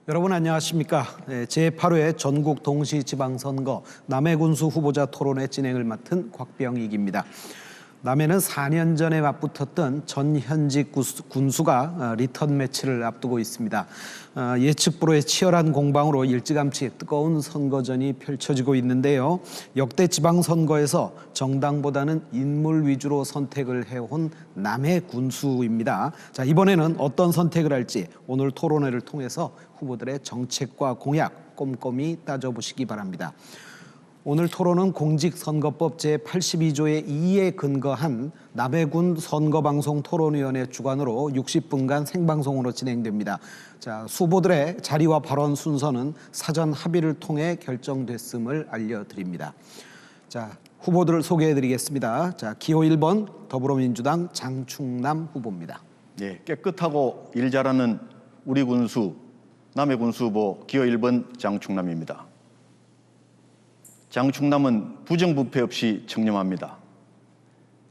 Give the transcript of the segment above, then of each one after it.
여러분 안녕하십니까? 제8회 전국 동시지방선거 남해군수 후보자 토론회 진행을 맡은 곽병익입니다. 남해는 4년 전에 맞붙었던 전현직 군수가 리턴 매치를 앞두고 있습니다. 예측 불허의 치열한 공방으로 일찌감치 뜨거운 선거전이 펼쳐지고 있는데요. 역대 지방선거에서 정당보다는 인물 위주로 선택을 해온 남해 군수입니다. 자, 이번에는 어떤 선택을 할지 오늘 토론회를 통해서 후보들의 정책과 공약 꼼꼼히 따져보시기 바랍니다. 오늘 토론은 공직선거법 제82조의 2에 근거한 남해군 선거방송 토론위원회 주관으로 60분간 생방송으로 진행됩니다. 자, 후보들의 자리와 발언 순서는 사전 합의를 통해 결정됐음을 알려드립니다. 자, 후보들을 소개해드리겠습니다. 자, 기호 1번 더불어민주당 장충남 후보입니다. 네, 깨끗하고 일 잘하는 우리 군수 남해군수 후보 기호 1번 장충남입니다. 장충남은 부정부패 없이 청렴합니다.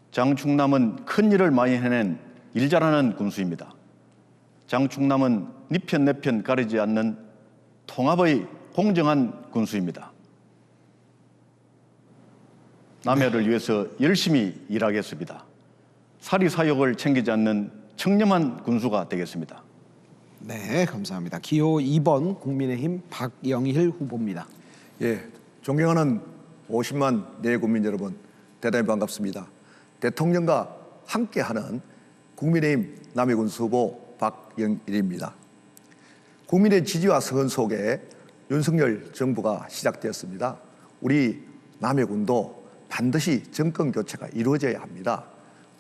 장충남은 큰 일을 많이 해낸 일 잘하는 군수입니다. 장충남은 니 편 내 편 가리지 않는 통합의 공정한 군수입니다. 남해를 위해서 열심히 일하겠습니다. 사리사욕을 챙기지 않는 청렴한 군수가 되겠습니다. 네, 감사합니다. 기호 2번 국민의힘 박영일 후보입니다. 예, 존경하는 50만 내국민 여러분, 대단히 반갑습니다. 대통령과 함께하는 국민의힘 남해군수 후보 박영일입니다. 국민의 지지와 성원 속에 윤석열 정부가 시작되었습니다. 우리 남해군도 반드시 정권 교체가 이루어져야 합니다.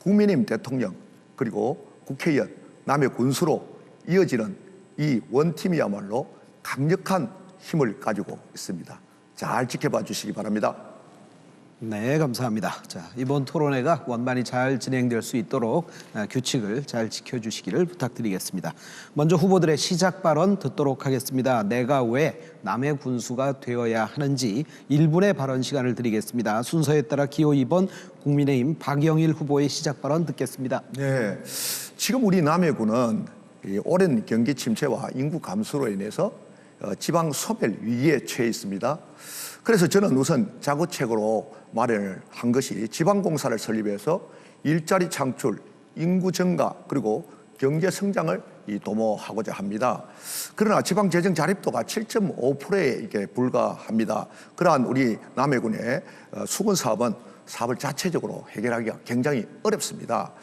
국민의힘 대통령 그리고 국회의원 남해군수로 이어지는 이 원팀이야말로 강력한 힘을 가지고 있습니다. 잘 지켜봐 주시기 바랍니다. 네, 감사합니다. 자, 이번 토론회가 원만히 잘 진행될 수 있도록 규칙을 잘 지켜주시기를 부탁드리겠습니다. 먼저 후보들의 시작 발언 듣도록 하겠습니다. 내가 왜 남해 군수가 되어야 하는지 1분의 발언 시간을 드리겠습니다. 순서에 따라 기호 2번 국민의힘 박영일 후보의 시작 발언 듣겠습니다. 네, 지금 우리 남해군은 오랜 경기 침체와 인구 감소로 인해서 지방 소멸 위기에 처해 있습니다. 그래서 저는 우선 자구책으로 마련을 한 것이 지방공사를 설립해서 일자리 창출, 인구 증가 그리고 경제 성장을 도모하고자 합니다. 그러나 지방재정 자립도가 7.5%에 불과합니다. 그러한 우리 남해군의 수군 사업은 사업을 자체적으로 해결하기가 굉장히 어렵습니다.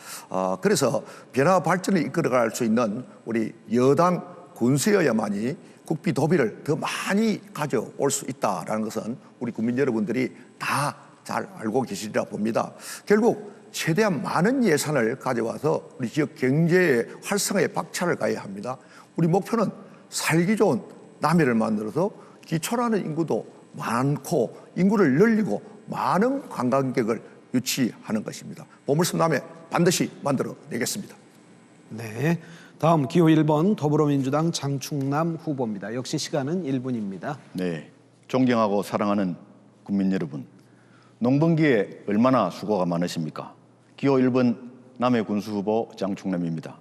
그래서 변화 발전을 이끌어갈 수 있는 우리 여당 군수여야만이 국비 도비를 더 많이 가져올 수 있다는 것은 우리 국민 여러분들이 다 잘 알고 계시리라 봅니다. 결국 최대한 많은 예산을 가져와서 우리 지역 경제의 활성화에 박차를 가해야 합니다. 우리 목표는 살기 좋은 남해를 만들어서 기초라는 인구도 많고 인구를 늘리고 많은 관광객을 유치하는 것입니다. 보물섬 남해 반드시 만들어내겠습니다. 네, 다음 기호 1번 더불어민주당 장충남 후보입니다. 역시 시간은 1분입니다. 네, 존경하고 사랑하는 국민 여러분, 농번기에 얼마나 수고가 많으십니까? 기호 1번 남해군수 후보 장충남입니다.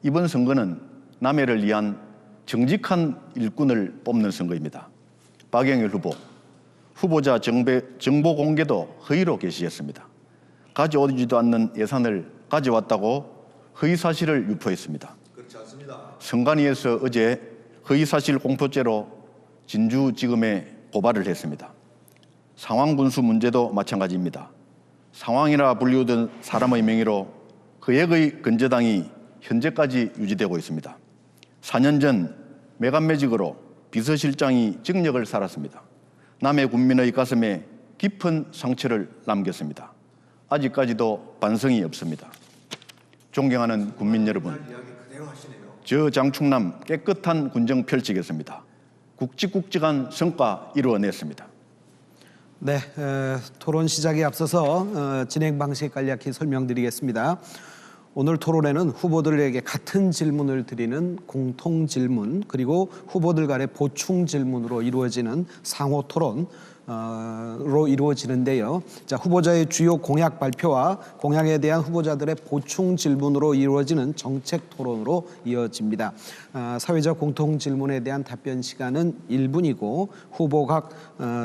이번 선거는 남해를 위한 정직한 일꾼을 뽑는 선거입니다. 박영일 후보, 후보자 정보 공개도 허위로 게시했습니다. 가져오지도 않는 예산을 가져왔다고 허위 사실을 유포했습니다. 그렇지 않습니다. 선관위에서 어제 허위사실 공표죄로 진주지검에 고발을 했습니다. 상황군수 문제도 마찬가지입니다. 상황이라 불리우던 사람의 명의로 거액의 건재당이 현재까지 유지되고 있습니다. 4년 전 매간매직으로 비서실장이 정력을 살았습니다. 남해 군민의 가슴에 깊은 상처를 남겼습니다. 아직까지도 반성이 없습니다. 존경하는 국민 여러분, 저 장충남 깨끗한 군정 펼치겠습니다. 굵직굵직한 성과 이루어냈습니다. 네, 토론 시작에 앞서서 진행 방식 간략히 설명드리겠습니다. 오늘 토론회는 후보들에게 같은 질문을 드리는 공통 질문 그리고 후보들 간의 보충 질문으로 이루어지는 상호 토론, 이루어지는데요. 자, 후보자의 주요 공약 발표와 공약에 대한 후보자들의 보충 질문으로 이루어지는 정책 토론으로 이어집니다. 사회적 공통 질문에 대한 답변 시간은 1분이고 후보 각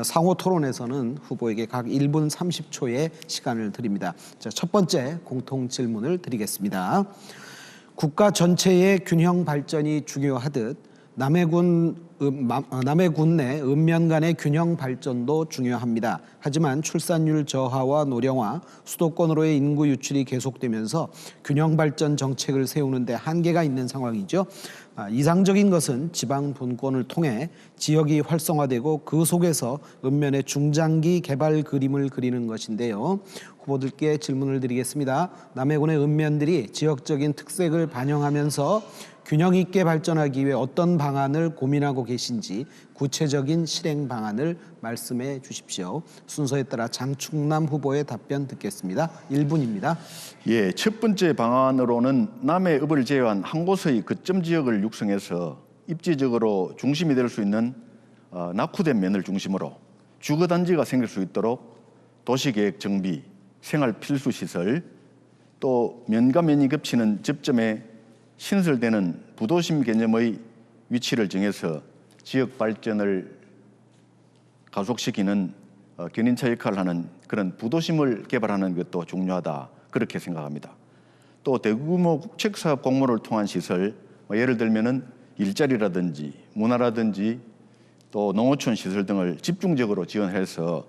상호 토론에서는 후보에게 각 1분 30초의 시간을 드립니다. 자, 첫 번째 공통 질문을 드리겠습니다. 국가 전체의 균형 발전이 중요하듯 남해군 내 읍면 간의 균형 발전도 중요합니다. 하지만 출산율 저하와 노령화, 수도권으로의 인구 유출이 계속되면서 균형 발전 정책을 세우는 데 한계가 있는 상황이죠. 이상적인 것은 지방 분권을 통해 지역이 활성화되고 그 속에서 읍면의 중장기 개발 그림을 그리는 것인데요. 후보들께 질문을 드리겠습니다. 남해군의 읍면들이 지역적인 특색을 반영하면서 균형 있게 발전하기 위해 어떤 방안을 고민하고 계신지 구체적인 실행 방안을 말씀해 주십시오. 순서에 따라 장충남 후보의 답변 듣겠습니다. 1분입니다. 예, 첫 번째 방안으로는 남해읍을 제외한 한 곳의 거점 지역을 육성해서 입지적으로 중심이 될 수 있는 낙후된 면을 중심으로 주거단지가 생길 수 있도록 도시계획 정비, 생활 필수 시설, 또 면과 면이 겹치는 접점에 신설되는 부도심 개념의 위치를 정해서 지역 발전을 가속시키는 견인차 역할을 하는 그런 부도심을 개발하는 것도 중요하다, 그렇게 생각합니다. 또 대규모 국책사업 공모를 통한 시설, 예를 들면은 일자리라든지 문화라든지 또 농어촌 시설 등을 집중적으로 지원해서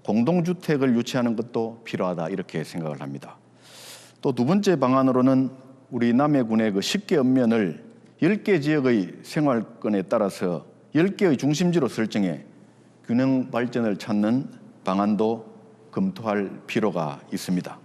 공동주택을 유치하는 것도 필요하다, 이렇게 생각을 합니다. 또 두 번째 방안으로는 우리 남해군의 그 10개 읍면을 10개 지역의 생활권에 따라서 10개의 중심지로 설정해 균형 발전을 찾는 방안도 검토할 필요가 있습니다.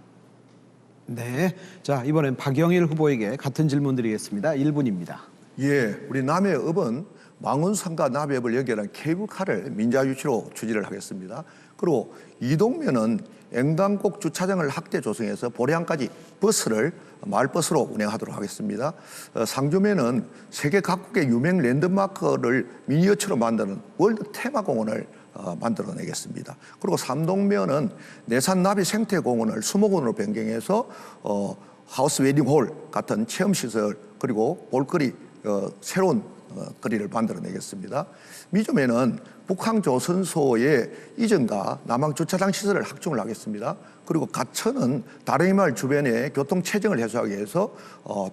네, 자 이번엔 박영일 후보에게 같은 질문 드리겠습니다. 1분입니다. 예, 우리 남해읍은 망운산과 남해읍을 연결한 케이블카를 민자유치로 추진을 하겠습니다. 그리고 이동면은 앵단곡 주차장을 확대 조성해서 보령까지 버스를 마을버스로 운행하도록 하겠습니다. 상주면은 세계 각국의 유명 랜드마크를 미니어처로 만드는 월드 테마공원을 만들어내겠습니다. 그리고 삼동면은 내산나비 생태공원을 수목원으로 변경해서 하우스 웨딩홀 같은 체험시설 그리고 볼거리 새로운 거리를 만들어내겠습니다. 미주면은 북항조선소의 이전과 남항주차장 시설을 확충을 하겠습니다. 그리고 가천은 다랭이마을 주변에 교통체증을 해소하기 위해서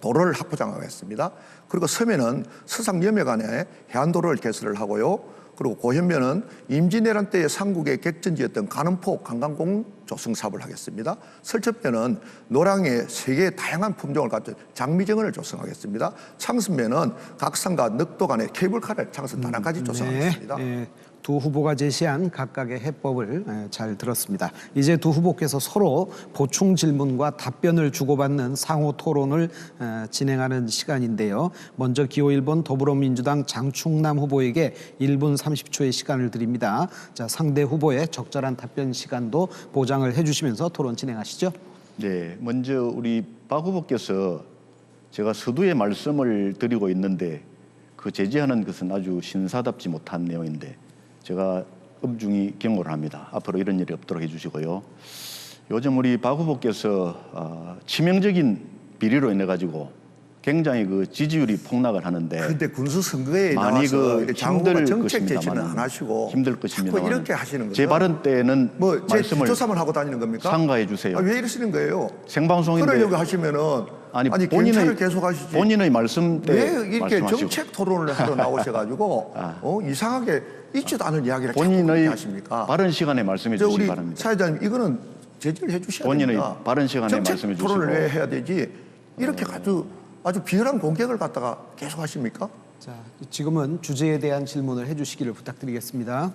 도로를 확보장하겠습니다. 그리고 서면은 서상염해간에 해안도로를 개설을 하고요. 그리고 고현면은 임진왜란 때의 삼국의 객전지였던 간음포 관광공 조성 사업을 하겠습니다. 설첩면은 노량의 세계의 다양한 품종을 갖춘 장미정원을 조성하겠습니다. 창습면은 각산과 늑도 간의 케이블카를 창습 단항까지 조성하겠습니다. 네, 두 후보가 제시한 각각의 해법을 잘 들었습니다. 이제 두 후보께서 서로 보충 질문과 답변을 주고받는 상호 토론을 진행하는 시간인데요. 먼저 기호 1번 더불어민주당 장충남 후보에게 1분 30초의 시간을 드립니다. 자, 상대 후보의 적절한 답변 시간도 보장을 해주시면서 토론 진행하시죠. 네, 먼저 우리 박 후보께서 제가 서두에 말씀을 드리고 있는데 그 제지하는 것은 아주 신사답지 못한 내용인데 제가 엄중히 경고를 합니다. 앞으로 이런 일이 없도록 해주시고요. 요즘 우리 박 후보께서 치명적인 비리로 인해 가지고 굉장히 그 지지율이 폭락을 하는데 근데 군수 선거에 많이 나와서 그 장관과 정책 제시는 것입니다만 안 하시고 힘들 것입니다. 자꾸 이렇게 하시는 거죠. 제 발언 때는 뭐제 말씀을 뒷조사만 하고 다니는 겁니까? 상가해 주세요. 왜 이러시는 거예요? 생방송인데 그러려고 하시면은 아니 경찰을 계속 하시지. 본인의 말씀 때 왜 이렇게 말씀하시고. 정책 토론을 하러 나오셔가지고 이상하게 있지도 않은 이야기를 자꾸 본인의 그렇게 하십니까? 바른 시간에 말씀해 저 주시기 우리 바랍니다. 사회자님 이거는 제지를 해주셔야 본인의 됩니다. 바른 시간에 정책 말씀해 토론을 주시고. 왜 해야 되지? 이렇게 아주 비열한 공격을 갖다가 계속 하십니까? 자, 지금은 주제에 대한 질문을 해주시기를 부탁드리겠습니다.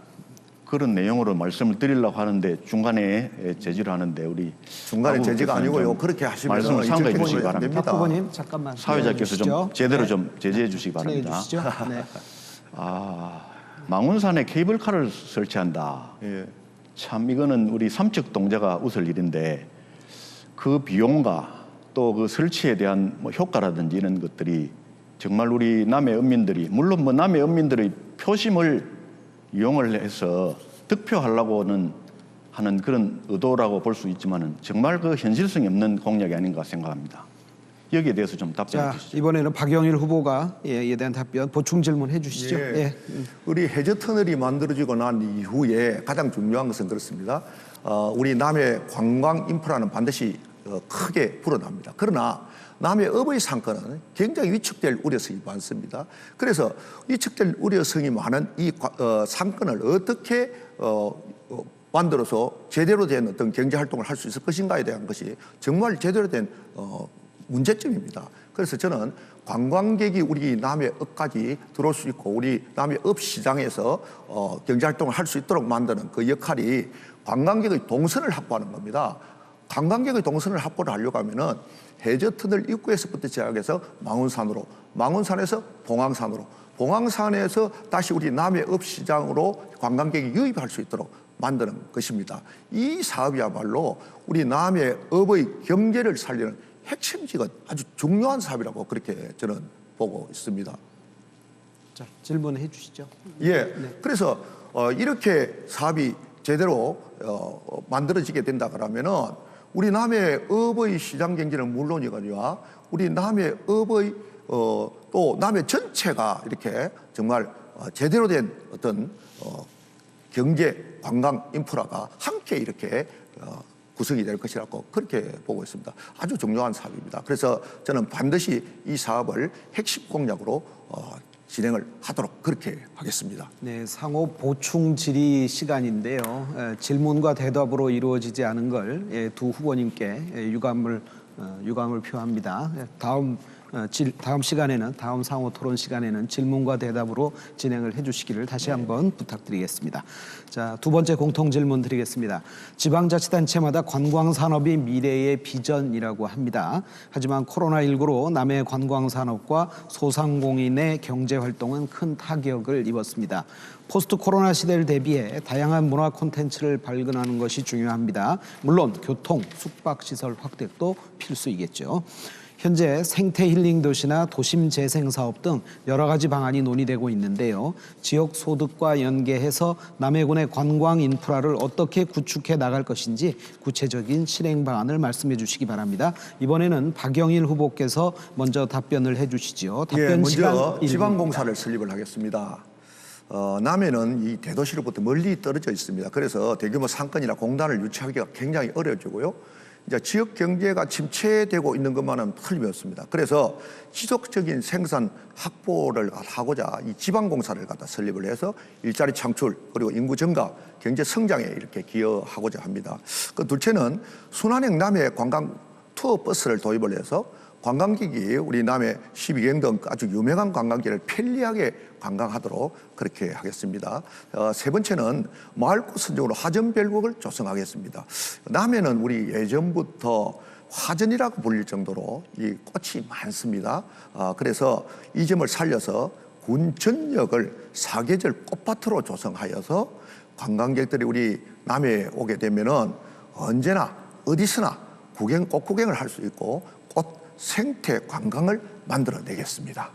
그런 내용으로 말씀을 드리려고 하는데 중간에 제지를 하는데 우리 중간에 박 제지가 후보께서는 아니고요. 좀 그렇게 하시면 말씀을 상가해 이렇게 주시기 보면 안 바랍니다. 됩니다. 박 후보님 잠깐만 사회자께서 좀 기다려주시죠. 제대로 네. 좀 제지해 주시기 진행해 바랍니다. 주시죠. 네. 망운산에 케이블카를 설치한다. 예. 참 이거는 우리 삼척 동자가 웃을 일인데 그 비용과 또 그 설치에 대한 뭐 효과라든지 이런 것들이 정말 우리 남해 은민들이 물론 뭐 남해 은민들의 표심을 이용을 해서 득표하려고는 하는 그런 의도라고 볼 수 있지만은 정말 그 현실성이 없는 공약이 아닌가 생각합니다. 여기에 대해서 좀 답변해 자, 주시죠. 이번에는 박영일 후보가 이에 대한 답변 보충 질문 해주시죠. 예. 우리 해저 터널이 만들어지고 난 이후에 가장 중요한 것은 그렇습니다. 우리 남해 관광 인프라는 반드시 크게 불어납니다. 그러나 남해 어버이 상권은 굉장히 위축될 우려성이 많습니다. 그래서 위축될 우려성이 많은 이 상권을 어떻게 만들어서 제대로 된 어떤 경제 활동을 할 수 있을 것인가에 대한 것이 정말 제대로 된 문제점입니다. 그래서 저는 관광객이 우리 남해읍까지 들어올 수 있고 우리 남해읍 시장에서 경제활동을 할 수 있도록 만드는 그 역할이 관광객의 동선을 확보하는 겁니다. 관광객의 동선을 확보를 하려고 하면은 해저터널 입구에서부터 시작해서 망운산으로, 망운산에서 봉황산으로, 봉황산에서 다시 우리 남해읍 시장으로 관광객이 유입할 수 있도록 만드는 것입니다. 이 사업이야말로 우리 남해읍의 경제를 살리는 핵심직은 아주 중요한 사업이라고 그렇게 저는 보고 있습니다. 자, 질문해 주시죠. 예. 그래서 이렇게 사업이 제대로 만들어지게 된다 그러면은 우리 남해읍의 시장 경제는 물론이거니와 우리 남해읍의 또 남해 전체가 이렇게 정말 제대로 된 어떤 경제 관광 인프라가 함께 이렇게 구성이 될 것이라고 그렇게 보고 있습니다. 아주 중요한 사업입니다. 그래서 저는 반드시 이 사업을 핵심 공약으로 진행을 하도록 그렇게 하겠습니다. 네, 상호 보충 질의 시간인데요. 질문과 대답으로 이루어지지 않은 걸 두 후보님께 유감을 표합니다. 다음 시간에는 다음 상호 토론 시간에는 질문과 대답으로 진행을 해주시기를 다시 한번 부탁드리겠습니다. 자, 두 번째 공통 질문 드리겠습니다. 지방자치단체마다 관광산업이 미래의 비전이라고 합니다. 하지만 코로나19로 남해 관광산업과 소상공인의 경제활동은 큰 타격을 입었습니다. 포스트 코로나 시대를 대비해 다양한 문화 콘텐츠를 발견하는 것이 중요합니다. 물론 교통, 숙박시설 확대도 필수이겠죠. 현재 생태 힐링 도시나 도심 재생 사업 등 여러 가지 방안이 논의되고 있는데요. 지역 소득과 연계해서 남해군의 관광 인프라를 어떻게 구축해 나갈 것인지 구체적인 실행 방안을 말씀해 주시기 바랍니다. 이번에는 박영일 후보께서 먼저 답변을 해 주시죠. 답변 시간 먼저 1분입니다. 지방공사를 설립을 하겠습니다. 남해는 이 대도시로부터 멀리 떨어져 있습니다. 그래서 대규모 상권이나 공단을 유치하기가 굉장히 어려워지고요. 이제 지역 경제가 침체되고 있는 것만은 틀림없습니다. 그래서 지속적인 생산 확보를 하고자 이 지방공사를 갖다 설립을 해서 일자리 창출 그리고 인구 증가, 경제 성장에 이렇게 기여하고자 합니다. 그 둘째는 순환형 남해 관광 투어 버스를 도입을 해서 관광객이 우리 남해 12경 등 아주 유명한 관광지를 편리하게 관광하도록 그렇게 하겠습니다. 세 번째는 마을꽃 선정으로 화전별곡을 조성하겠습니다. 남해는 우리 예전부터 화전이라고 불릴 정도로 이 꽃이 많습니다. 그래서 이 점을 살려서 군 전역을 사계절 꽃밭으로 조성하여서 관광객들이 우리 남해에 오게 되면은 언제나 어디서나 꽃 구경을 할 수 있고 꽃 생태 관광을 만들어내겠습니다.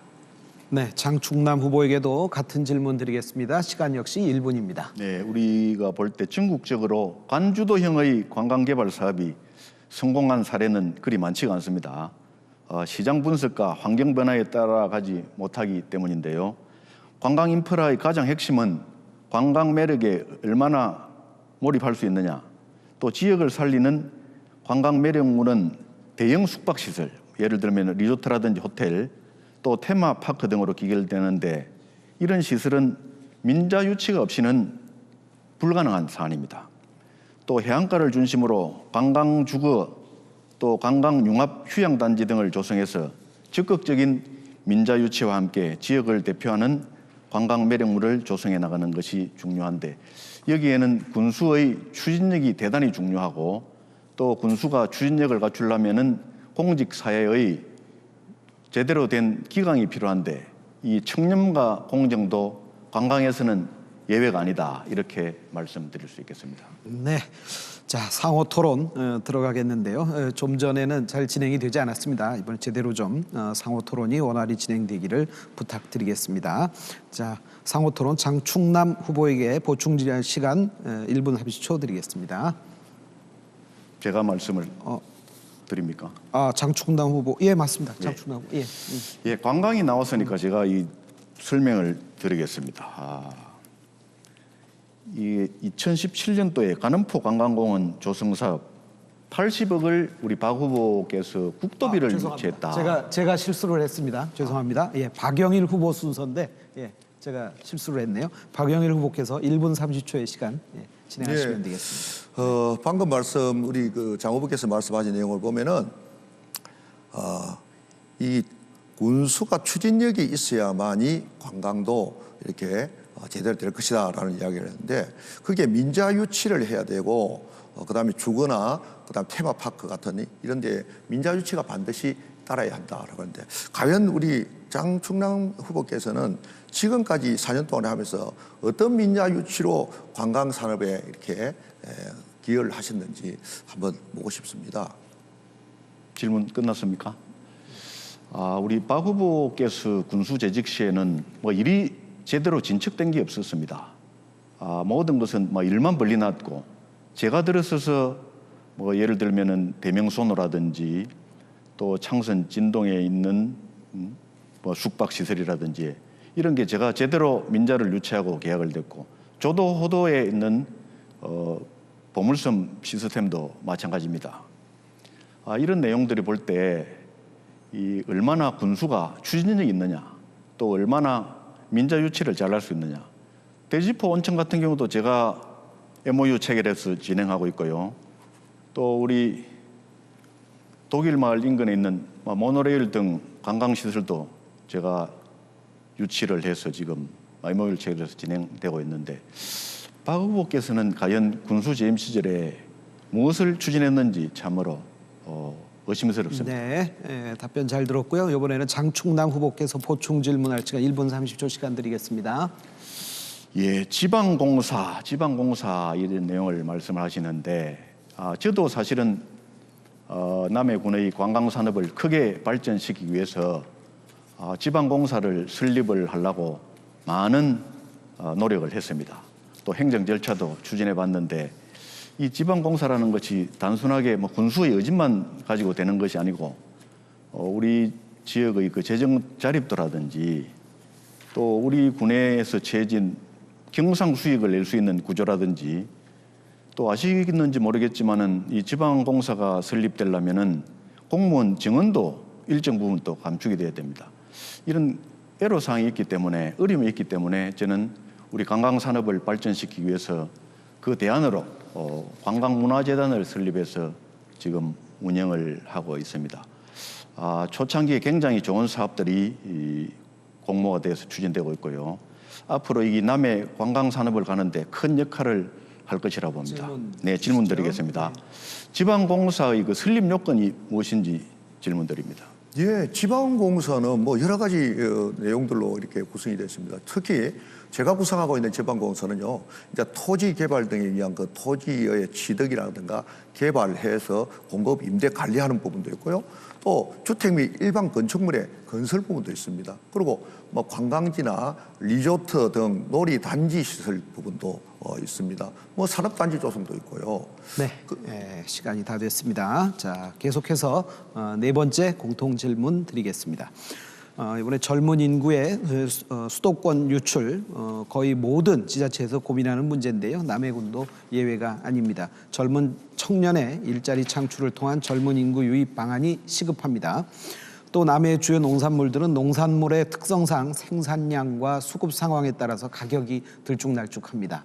네, 장충남 후보에게도 같은 질문 드리겠습니다. 시간 역시 1분입니다. 네, 우리가 볼 때 전국적으로 관주도형의 관광개발 사업이 성공한 사례는 그리 많지가 않습니다. 시장 분석과 환경 변화에 따라가지 못하기 때문인데요. 관광 인프라의 가장 핵심은 관광 매력에 얼마나 몰입할 수 있느냐, 또 지역을 살리는 관광 매력물은 대형 숙박시설, 예를 들면 리조트라든지 호텔, 또 테마파크 등으로 기결되는데 이런 시설은 민자 유치가 없이는 불가능한 사안입니다. 또 해안가를 중심으로 관광주거, 또 관광융합 휴양단지 등을 조성해서 적극적인 민자 유치와 함께 지역을 대표하는 관광 매력물을 조성해 나가는 것이 중요한데 여기에는 군수의 추진력이 대단히 중요하고 또 군수가 추진력을 갖추려면은 공직사회의 제대로 된 기강이 필요한데 이 청렴과 공정도 관광에서는 예외가 아니다 이렇게 말씀드릴 수 있겠습니다. 네, 자, 상호 토론 들어가겠는데요. 좀 전에는 잘 진행이 되지 않았습니다. 이번 제대로 좀 상호 토론이 원활히 진행되기를 부탁드리겠습니다. 자, 상호 토론 장충남 후보에게 보충 질의 시간 1분 30초 드리겠습니다. 제가 말씀을 드립니까? 장충남 후보, 예 맞습니다. 장충남 후보, 예. 예, 관광이 나왔으니까 제가 이 설명을 드리겠습니다. 이 2017년도에 가는포 관광공원 조성 사업 80억을 우리 박 후보께서 국도비를 유치했다. 제가 실수를 했습니다. 죄송합니다. 예, 박영일 후보 순서인데 예, 제가 실수를 했네요. 박영일 후보께서 1분 30초의 시간 진행하시면 되겠습니다. 방금 말씀 우리 장 후보께서 말씀하신 내용을 보면은 이 군수가 추진력이 있어야만이 관광도 이렇게 제대로 될 것이다라는 이야기를 했는데 그게 민자 유치를 해야 되고 그다음에 주거나 그다음 테마파크 같은 이런 데 민자 유치가 반드시 따라야 한다라고 하는데 과연 우리 장충남 후보께서는 지금까지 4년 동안 하면서 어떤 민자 유치로 관광 산업에 이렇게 기여를 하셨는지 한번 보고 싶습니다. 질문 끝났습니까? 우리 박 후보께서 군수 재직 시에는 뭐 일이 제대로 진척된 게 없었습니다. 모든 것은 뭐 일만 벌리놨고 제가 들어서서 뭐 예를 들면은 대명소노라든지 또 창선 진동에 있는 뭐 숙박시설이라든지 이런 게 제가 제대로 민자를 유치하고 계약을 됐고 조도 호도에 있는 보물섬 시스템도 마찬가지입니다. 이런 내용들을 볼 때 이 얼마나 군수가 추진력이 있느냐 또 얼마나 민자 유치를 잘할 수 있느냐. 대지포 온천 같은 경우도 제가 MOU 체결해서 진행하고 있고요. 또 우리 독일 마을 인근에 있는 모노레일 등 관광시설도 제가 유치를 해서 지금 MOU를 체결해서 진행되고 있는데 박 후보께서는 과연 군수 재임 시절에 무엇을 추진했는지 참으로 의심스럽습니다. 네, 답변 잘 들었고요. 이번에는 장충남 후보께서 보충 질문할 시간 1분 30초 시간 드리겠습니다. 예, 지방공사 이런 내용을 말씀하시는데 저도 사실은 남해군의 관광산업을 크게 발전시키기 위해서 지방공사를 설립을 하려고 많은 노력을 했습니다. 또 행정 절차도 추진해 봤는데 이 지방공사라는 것이 단순하게 뭐 군수의 의지만 가지고 되는 것이 아니고 우리 지역의 그 재정 자립도라든지 또 우리 군에서 채진 경상 수익을 낼 수 있는 구조라든지 또 아시겠는지 모르겠지만은 이 지방공사가 설립되려면은 공무원 정원도 일정 부분 또 감축이 돼야 됩니다. 이런 애로사항이 있기 때문에 어려움이 있기 때문에 저는 우리 관광산업을 발전시키기 위해서 그 대안으로 관광문화재단을 설립해서 지금 운영을 하고 있습니다. 초창기에 굉장히 좋은 사업들이 공모가 돼서 추진되고 있고요. 앞으로 이 남해 관광산업을 가는데 큰 역할을 할 것이라고 봅니다. 질문 드리겠습니다. 지방공사의 그 설립 요건이 무엇인지 질문 드립니다. 예, 지방공사는 뭐 여러 가지 내용들로 이렇게 구성이 됐습니다. 특히 제가 구성하고 있는 지방공사는요, 이제 토지 개발 등에 의한 그 토지의 취득이라든가 개발해서 공급 임대 관리하는 부분도 있고요. 또 주택 및 일반 건축물의 건설 부분도 있습니다. 그리고 뭐 관광지나 리조트 등 놀이 단지 시설 부분도 있습니다. 뭐 산업단지 조성도 있고요. 네, 시간이 다 됐습니다. 자, 계속해서 네 번째 공통 질문 드리겠습니다. 이번에 젊은 인구의 수도권 유출 거의 모든 지자체에서 고민하는 문제인데요. 남해군도 예외가 아닙니다. 젊은 청년의 일자리 창출을 통한 젊은 인구 유입 방안이 시급합니다. 또 남해의 주요 농산물들은 농산물의 특성상 생산량과 수급 상황에 따라서 가격이 들쭉날쭉합니다.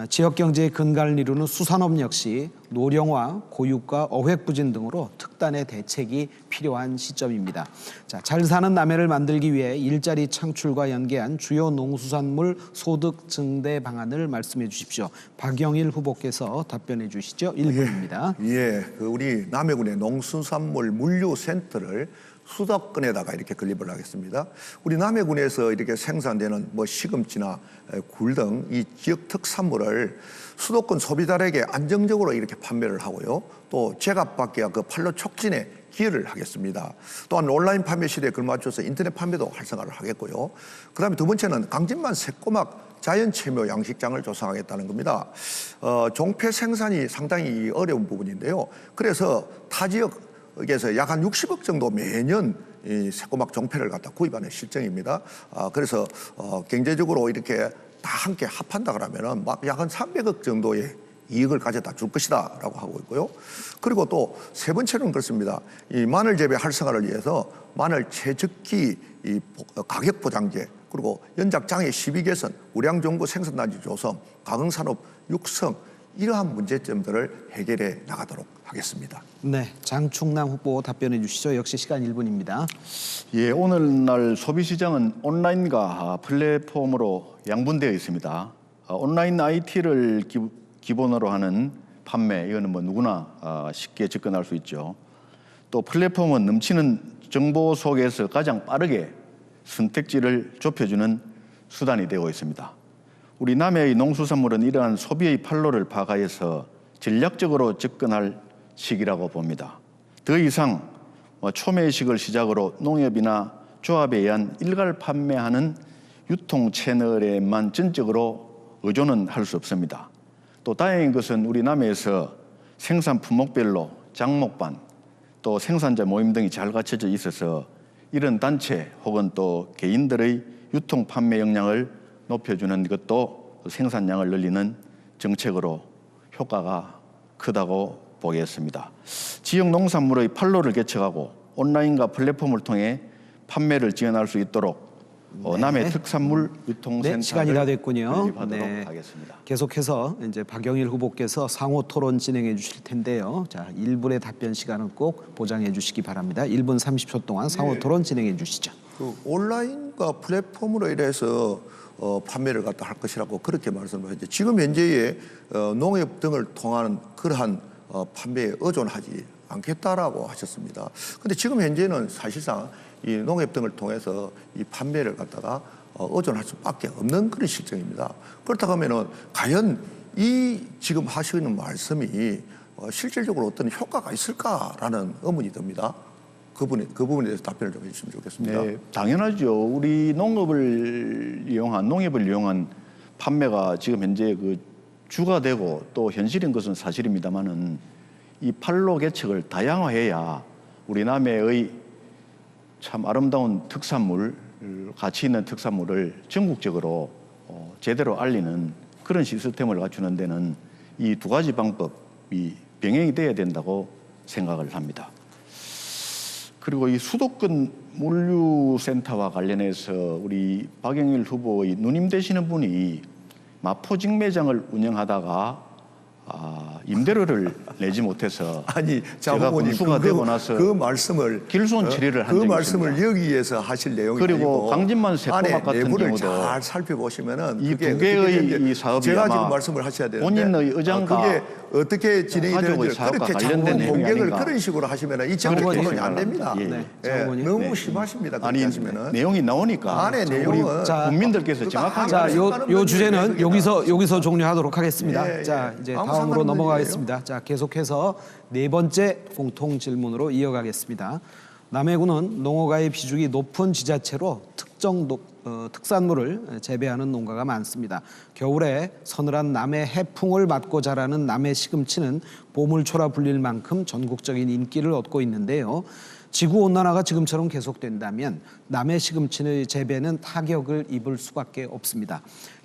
지역 경제의 근간을 이루는 수산업 역시 노령화, 고육과 어획 부진 등으로 특단의 대책이 필요한 시점입니다. 자, 잘 사는 남해를 만들기 위해 일자리 창출과 연계한 주요 농수산물 소득 증대 방안을 말씀해 주십시오. 박영일 후보께서 답변해 주시죠. 1분입니다. 예, 우리 남해군의 농수산물 물류센터를 수도권에다가 이렇게 건립을 하겠습니다. 우리 남해군에서 이렇게 생산되는 뭐 시금치나 굴 등 이 지역 특산물을 수도권 소비자에게 안정적으로 이렇게 판매를 하고요. 또 제값받기와 그 판로 촉진에 기여를 하겠습니다. 또한 온라인 판매 시대에 걸맞춰서 인터넷 판매도 활성화를 하겠고요. 그다음에 두 번째는 강진만 새꼬막 자연체묘 양식장을 조성하겠다는 겁니다. 종폐 생산이 상당히 어려운 부분인데요. 그래서 타 지역에서 약 한 60억 정도 매년 이 새꼬막 종폐를 갖다 구입하는 실정입니다. 그래서 경제적으로 이렇게 다 함께 합한다 그러면은 막 약 한 300억 정도의 이익을 가져다 줄 것이다라고 하고 있고요. 그리고 또 세 번째는 그렇습니다. 이 마늘 재배 활성화를 위해서 마늘 채적기 이 가격 보장제, 그리고 연작 장애 시비 개선, 우량 정부 생산단지 조성, 가공산업 육성, 이러한 문제점들을 해결해 나가도록 하겠습니다. 네, 장충남 후보 답변해 주시죠. 역시 시간 1분입니다. 예, 오늘날 소비시장은 온라인과 플랫폼으로 양분되어 있습니다. 온라인 IT를 기본으로 하는 판매, 이거는 뭐 누구나 쉽게 접근할 수 있죠. 또 플랫폼은 넘치는 정보 속에서 가장 빠르게 선택지를 좁혀주는 수단이 되고 있습니다. 우리 남해의 농수산물은 이러한 소비의 판로를 파악해서 전략적으로 접근할 시기라고 봅니다. 더 이상 초매식을 시작으로 농협이나 조합에 의한 일괄 판매하는 유통 채널에만 전적으로 의존은 할 수 없습니다. 또 다행인 것은 우리 남해에서 생산 품목별로 장목반, 또 생산자 모임 등이 잘 갖춰져 있어서 이런 단체 혹은 또 개인들의 유통 판매 역량을 높여주는 것도 생산량을 늘리는 정책으로 효과가 크다고 보겠습니다. 지역 농산물의 판로를 개척하고 온라인과 플랫폼을 통해 판매를 지원할 수 있도록 남해 특산물 유통센터를 시간이 다 됐군요. 건립하도록 하겠습니다. 계속해서 이제 박영일 후보께서 상호 토론 진행해 주실 텐데요. 자, 1분의 답변 시간은 꼭 보장해 주시기 바랍니다. 1분 30초 동안 상호 토론 진행해 주시죠. 그 온라인과 플랫폼으로 이래서 판매를 갖다 할 것이라고 그렇게 말씀하셨죠. 지금 현재의 농협 등을 통한 그러한 판매에 의존하지 않겠다라고 하셨습니다. 그런데 지금 현재는 사실상 이 농협 등을 통해서 이 판매를 갖다가 의존할 수밖에 없는 그런 실정입니다. 그렇다고 하면은 과연 이 지금 하시는 말씀이 실질적으로 어떤 효과가 있을까라는 의문이 듭니다. 그 부분에 대해서 답변을 좀 해주시면 좋겠습니다. 네, 당연하죠. 우리 농협을 이용한 판매가 지금 현재 그 주가 되고 또 현실인 것은 사실입니다만은 이 판로 개척을 다양화해야 우리 남해의 참 아름다운 특산물, 가치 있는 특산물을 전국적으로 제대로 알리는 그런 시스템을 갖추는 데는 이 두 가지 방법이 병행이 돼야 된다고 생각을 합니다. 그리고 이 수도권 물류센터와 관련해서 우리 박영일 후보의 누님 되시는 분이 마포직매장을 운영하다가 임대료를 내지 못해서 아니, 제가 군수가 되고 나서 그 말씀을 길손 처리를 한 적이 말씀을 있습니다. 여기에서 하실 내용이 그리고 아니고 강진만 새꼬막 같은 내부를 경우도 잘 살펴보시면은 이 그게 두 개의 어떻게 되는지 이 사업이 제가 아마 지금 말씀을 하셔야 되는데 본인의 의장과 그게 어떻게 진행이 가족의 되는지 사업과 그렇게 관련된 자꾸 내용이 공격을 아닌가. 그런 식으로 하시면은 이 그렇게 정책 토론이 생각합니다. 안 됩니다. 예. 네, 예, 장관님. 너무 네. 심하십니다. 그렇게 아니 하시면은 내용이 나오니까 안에 우리 내용은 국민들께서 정확하게 자, 요 주제는 여기서 종료하도록 하겠습니다. 예, 예. 자, 이제 아무 다음으로 상관없는 넘어가겠습니다. 자, 계속해서 네 번째 공통 질문으로 이어가겠습니다. 남해군은 농어가의 비중이 높은 지자체로 특산물을 재배하는 농가가 많습니다. 겨울에 서늘한 남해 해풍을 맞고 자라는 남해 시금치는 보물초라 불릴 만큼 전국적인 인기를 얻고 있는데요. 지구온난화가 지금처럼 계속된다면 남해 시금치의 재배는 타격을 입을 수밖에 없습니다.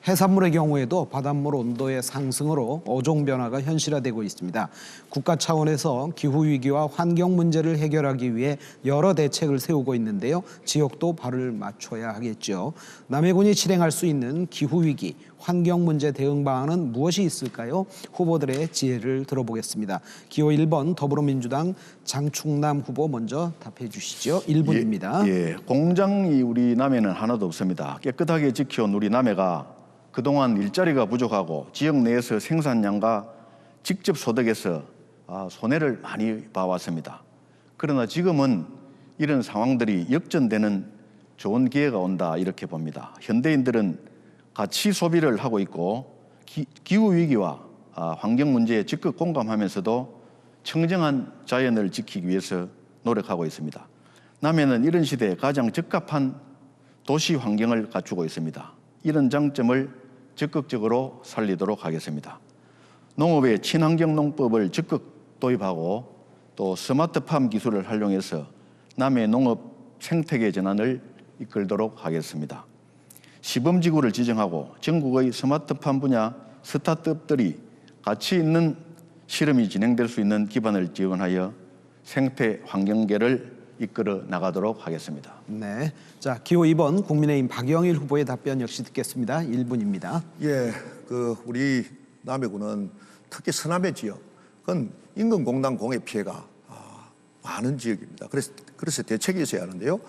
해산물의 경우에도 바닷물 온도의 상승으로 어종 변화가 현실화되고 있습니다. 국가 차원에서 기후 위기와 환경 문제를 해결하기 위해 여러 대책을 세우고 있는데요. 지역도 발을 맞춰야 하겠죠. 남해군이 실행할 수 있는 기후 위기, 환경 문제 대응 방안은 무엇이 있을까요? 후보들의 지혜를 들어보겠습니다. 기호 1번 더불어민주당 장충남 후보 먼저 답해 주시죠. 1분입니다. 예, 공장이 우리 남해는 하나도 없습니다. 깨끗하게 지켜온 우리 남해가 그동안 일자리가 부족하고 지역 내에서 생산량과 직접 소득에서 손해를 많이 봐왔습니다. 그러나 지금은 이런 상황들이 역전되는 좋은 기회가 온다 이렇게 봅니다. 현대인들은 가치 소비를 하고 있고 기후 위기와 환경 문제에 적극 공감하면서도 청정한 자연을 지키기 위해서 노력하고 있습니다. 남해는 이런 시대에 가장 적합한 도시 환경을 갖추고 있습니다. 이런 장점을 적극적으로 살리도록 하겠습니다. 농업의 친환경 농법을 적극 도입하고 또 스마트팜 기술을 활용해서 남해 농업 생태계 전환을 이끌도록 하겠습니다. 시범지구를 지정하고 전국의 스마트팜 분야 스타트업들이 가치 있는 실험이 진행될 수 있는 기반을 지원하여 생태 환경계를 이끌어 나가도록 하겠습니다. 네. 자, 기호 2번 국민의힘 박영일 후보의 답변 역시 듣겠습니다. 1분입니다. 예, 우리 남해군은 특히 서남해 지역은 인근공단 공해 피해가 많은 지역입니다. 그래서 대책이 있어야 하는데요.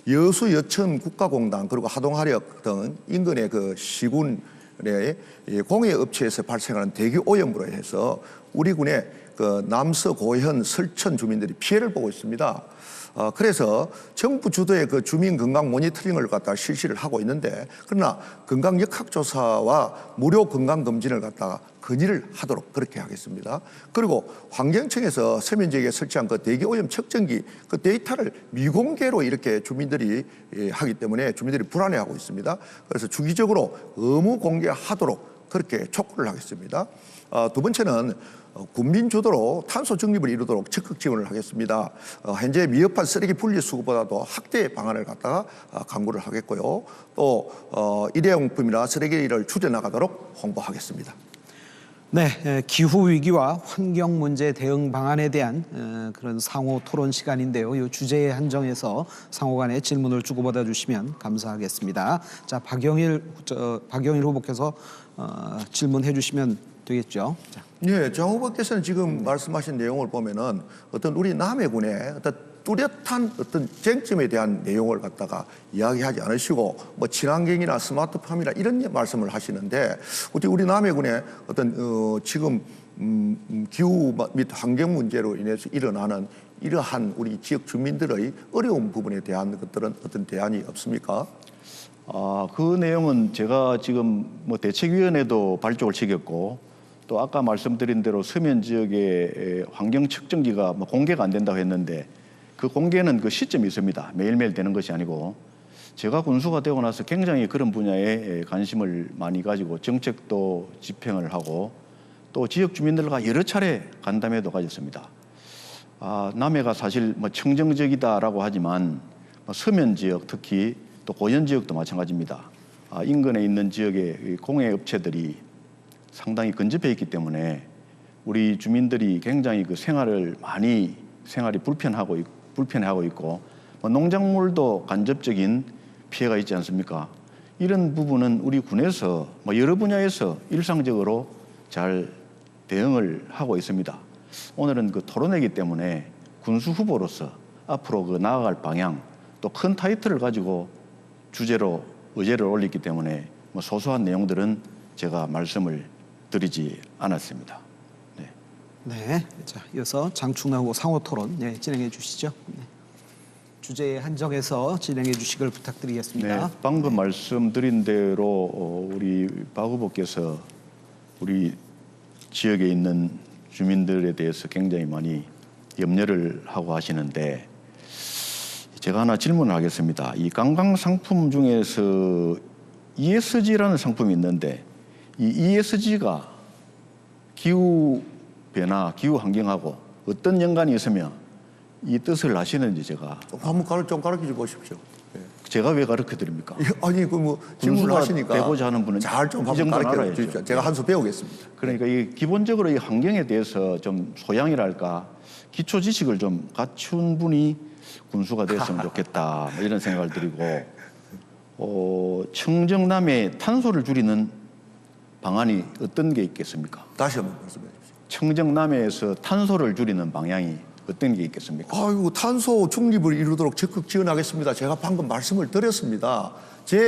여수, 여천 국가공단 그리고 하동화력 등 인근의 시군의 공해 업체에서 발생하는 대기 오염으로 해서 우리 군의 남서, 고현, 설천 주민들이 피해를 보고 있습니다. 그래서 정부 주도의 주민 건강 모니터링을 갖다가 실시를 하고 있는데, 그러나 건강 역학조사와 무료 건강 검진을 갖다가 건의를 하도록 그렇게 하겠습니다. 그리고 환경청에서 서면 지역에 설치한 대기 오염 측정기 데이터를 미공개로 이렇게 주민들이 하기 때문에 주민들이 불안해하고 있습니다. 그래서 주기적으로 의무 공개하도록 그렇게 촉구를 하겠습니다. 두 번째는 국민 주도로 탄소 중립을 이루도록 적극 지원을 하겠습니다. 현재 미흡한 쓰레기 분리수거보다도 확대 방안을 갖다가 강구를 하겠고요. 또 일회용품이나 쓰레기를 줄여나가도록 홍보하겠습니다. 네, 기후 위기와 환경 문제 대응 방안에 대한 그런 상호 토론 시간인데요. 이 주제에 한정해서 상호간에 질문을 주고받아 주시면 감사하겠습니다. 자, 박영일 후보께서 질문해 주시면 되겠죠. 자. 네, 장 후보께서는 지금 말씀하신 내용을 보면은 어떤 우리 남해군의 어떤 뚜렷한 어떤 쟁점에 대한 내용을 갖다가 이야기하지 않으시고 뭐 친환경이나 스마트팜이나 이런 말씀을 하시는데, 우리 남해군의 어떤 지금 기후 및 환경 문제로 인해서 일어나는 이러한 우리 지역 주민들의 어려운 부분에 대한 것들은 어떤 대안이 없습니까? 그 내용은 제가 지금 뭐 대책위원회도 발족을 시켰고, 또 아까 말씀드린 대로 서면 지역의 환경 측정기가 뭐 공개가 안 된다고 했는데, 그 공개는 그 시점이 있습니다. 매일매일 되는 것이 아니고, 제가 군수가 되고 나서 굉장히 그런 분야에 관심을 많이 가지고 정책도 집행을 하고 또 지역 주민들과 여러 차례 간담회도 가졌습니다. 남해가 사실 뭐 청정적이다라고 하지만 서면 지역, 특히 또 고현 지역도 마찬가지입니다. 인근에 있는 지역의 공해 업체들이 상당히 근접해 있기 때문에 우리 주민들이 굉장히 생활이 불편해하고 있고 농작물도 간접적인 피해가 있지 않습니까? 이런 부분은 우리 군에서 여러 분야에서 일상적으로 잘 대응을 하고 있습니다. 오늘은 토론회이기 때문에 군수 후보로서 앞으로 나아갈 방향, 또 큰 타이틀을 가지고 주제로 의제를 올렸기 때문에 소소한 내용들은 제가 말씀을 드리지 않았습니다. 네. 네, 자, 이어서 장충남 후보 상호 토론 진행해 주시죠. 네. 주제에 한정해서 진행해 주시길 부탁드리겠습니다. 네, 방금 말씀드린 대로 우리 박 후보께서 우리 지역에 있는 주민들에 대해서 굉장히 많이 염려를 하고 하시는데, 제가 하나 질문을 하겠습니다. 이 관광 상품 중에서 ESG라는 상품이 있는데, 이 ESG가 기후 변화, 기후 환경하고 어떤 연관이 있으며 이 뜻을 아시는지 제가 한번 좀 가르쳐 보십시오. 제가 왜 가르쳐 드립니까? 아니 질문을 하시니까 되고자 하는 분은 잘 좀 한번 가르쳐 주십시오. 제가 한 수 배우겠습니다. 그러니까 기본적으로 이 환경에 대해서 좀 소양이랄까 기초 지식을 좀 갖춘 분이 군수가 됐으면 좋겠다 이런 생각을 드리고, 청정남의 탄소를 줄이는 방안이 어떤 게 있겠습니까? 다시 한번 말씀해 주십시오. 청정남해에서 탄소를 줄이는 방향이 어떤 게 있겠습니까? 아이고, 탄소 중립을 이루도록 적극 지원하겠습니다. 제가 방금 말씀을 드렸습니다.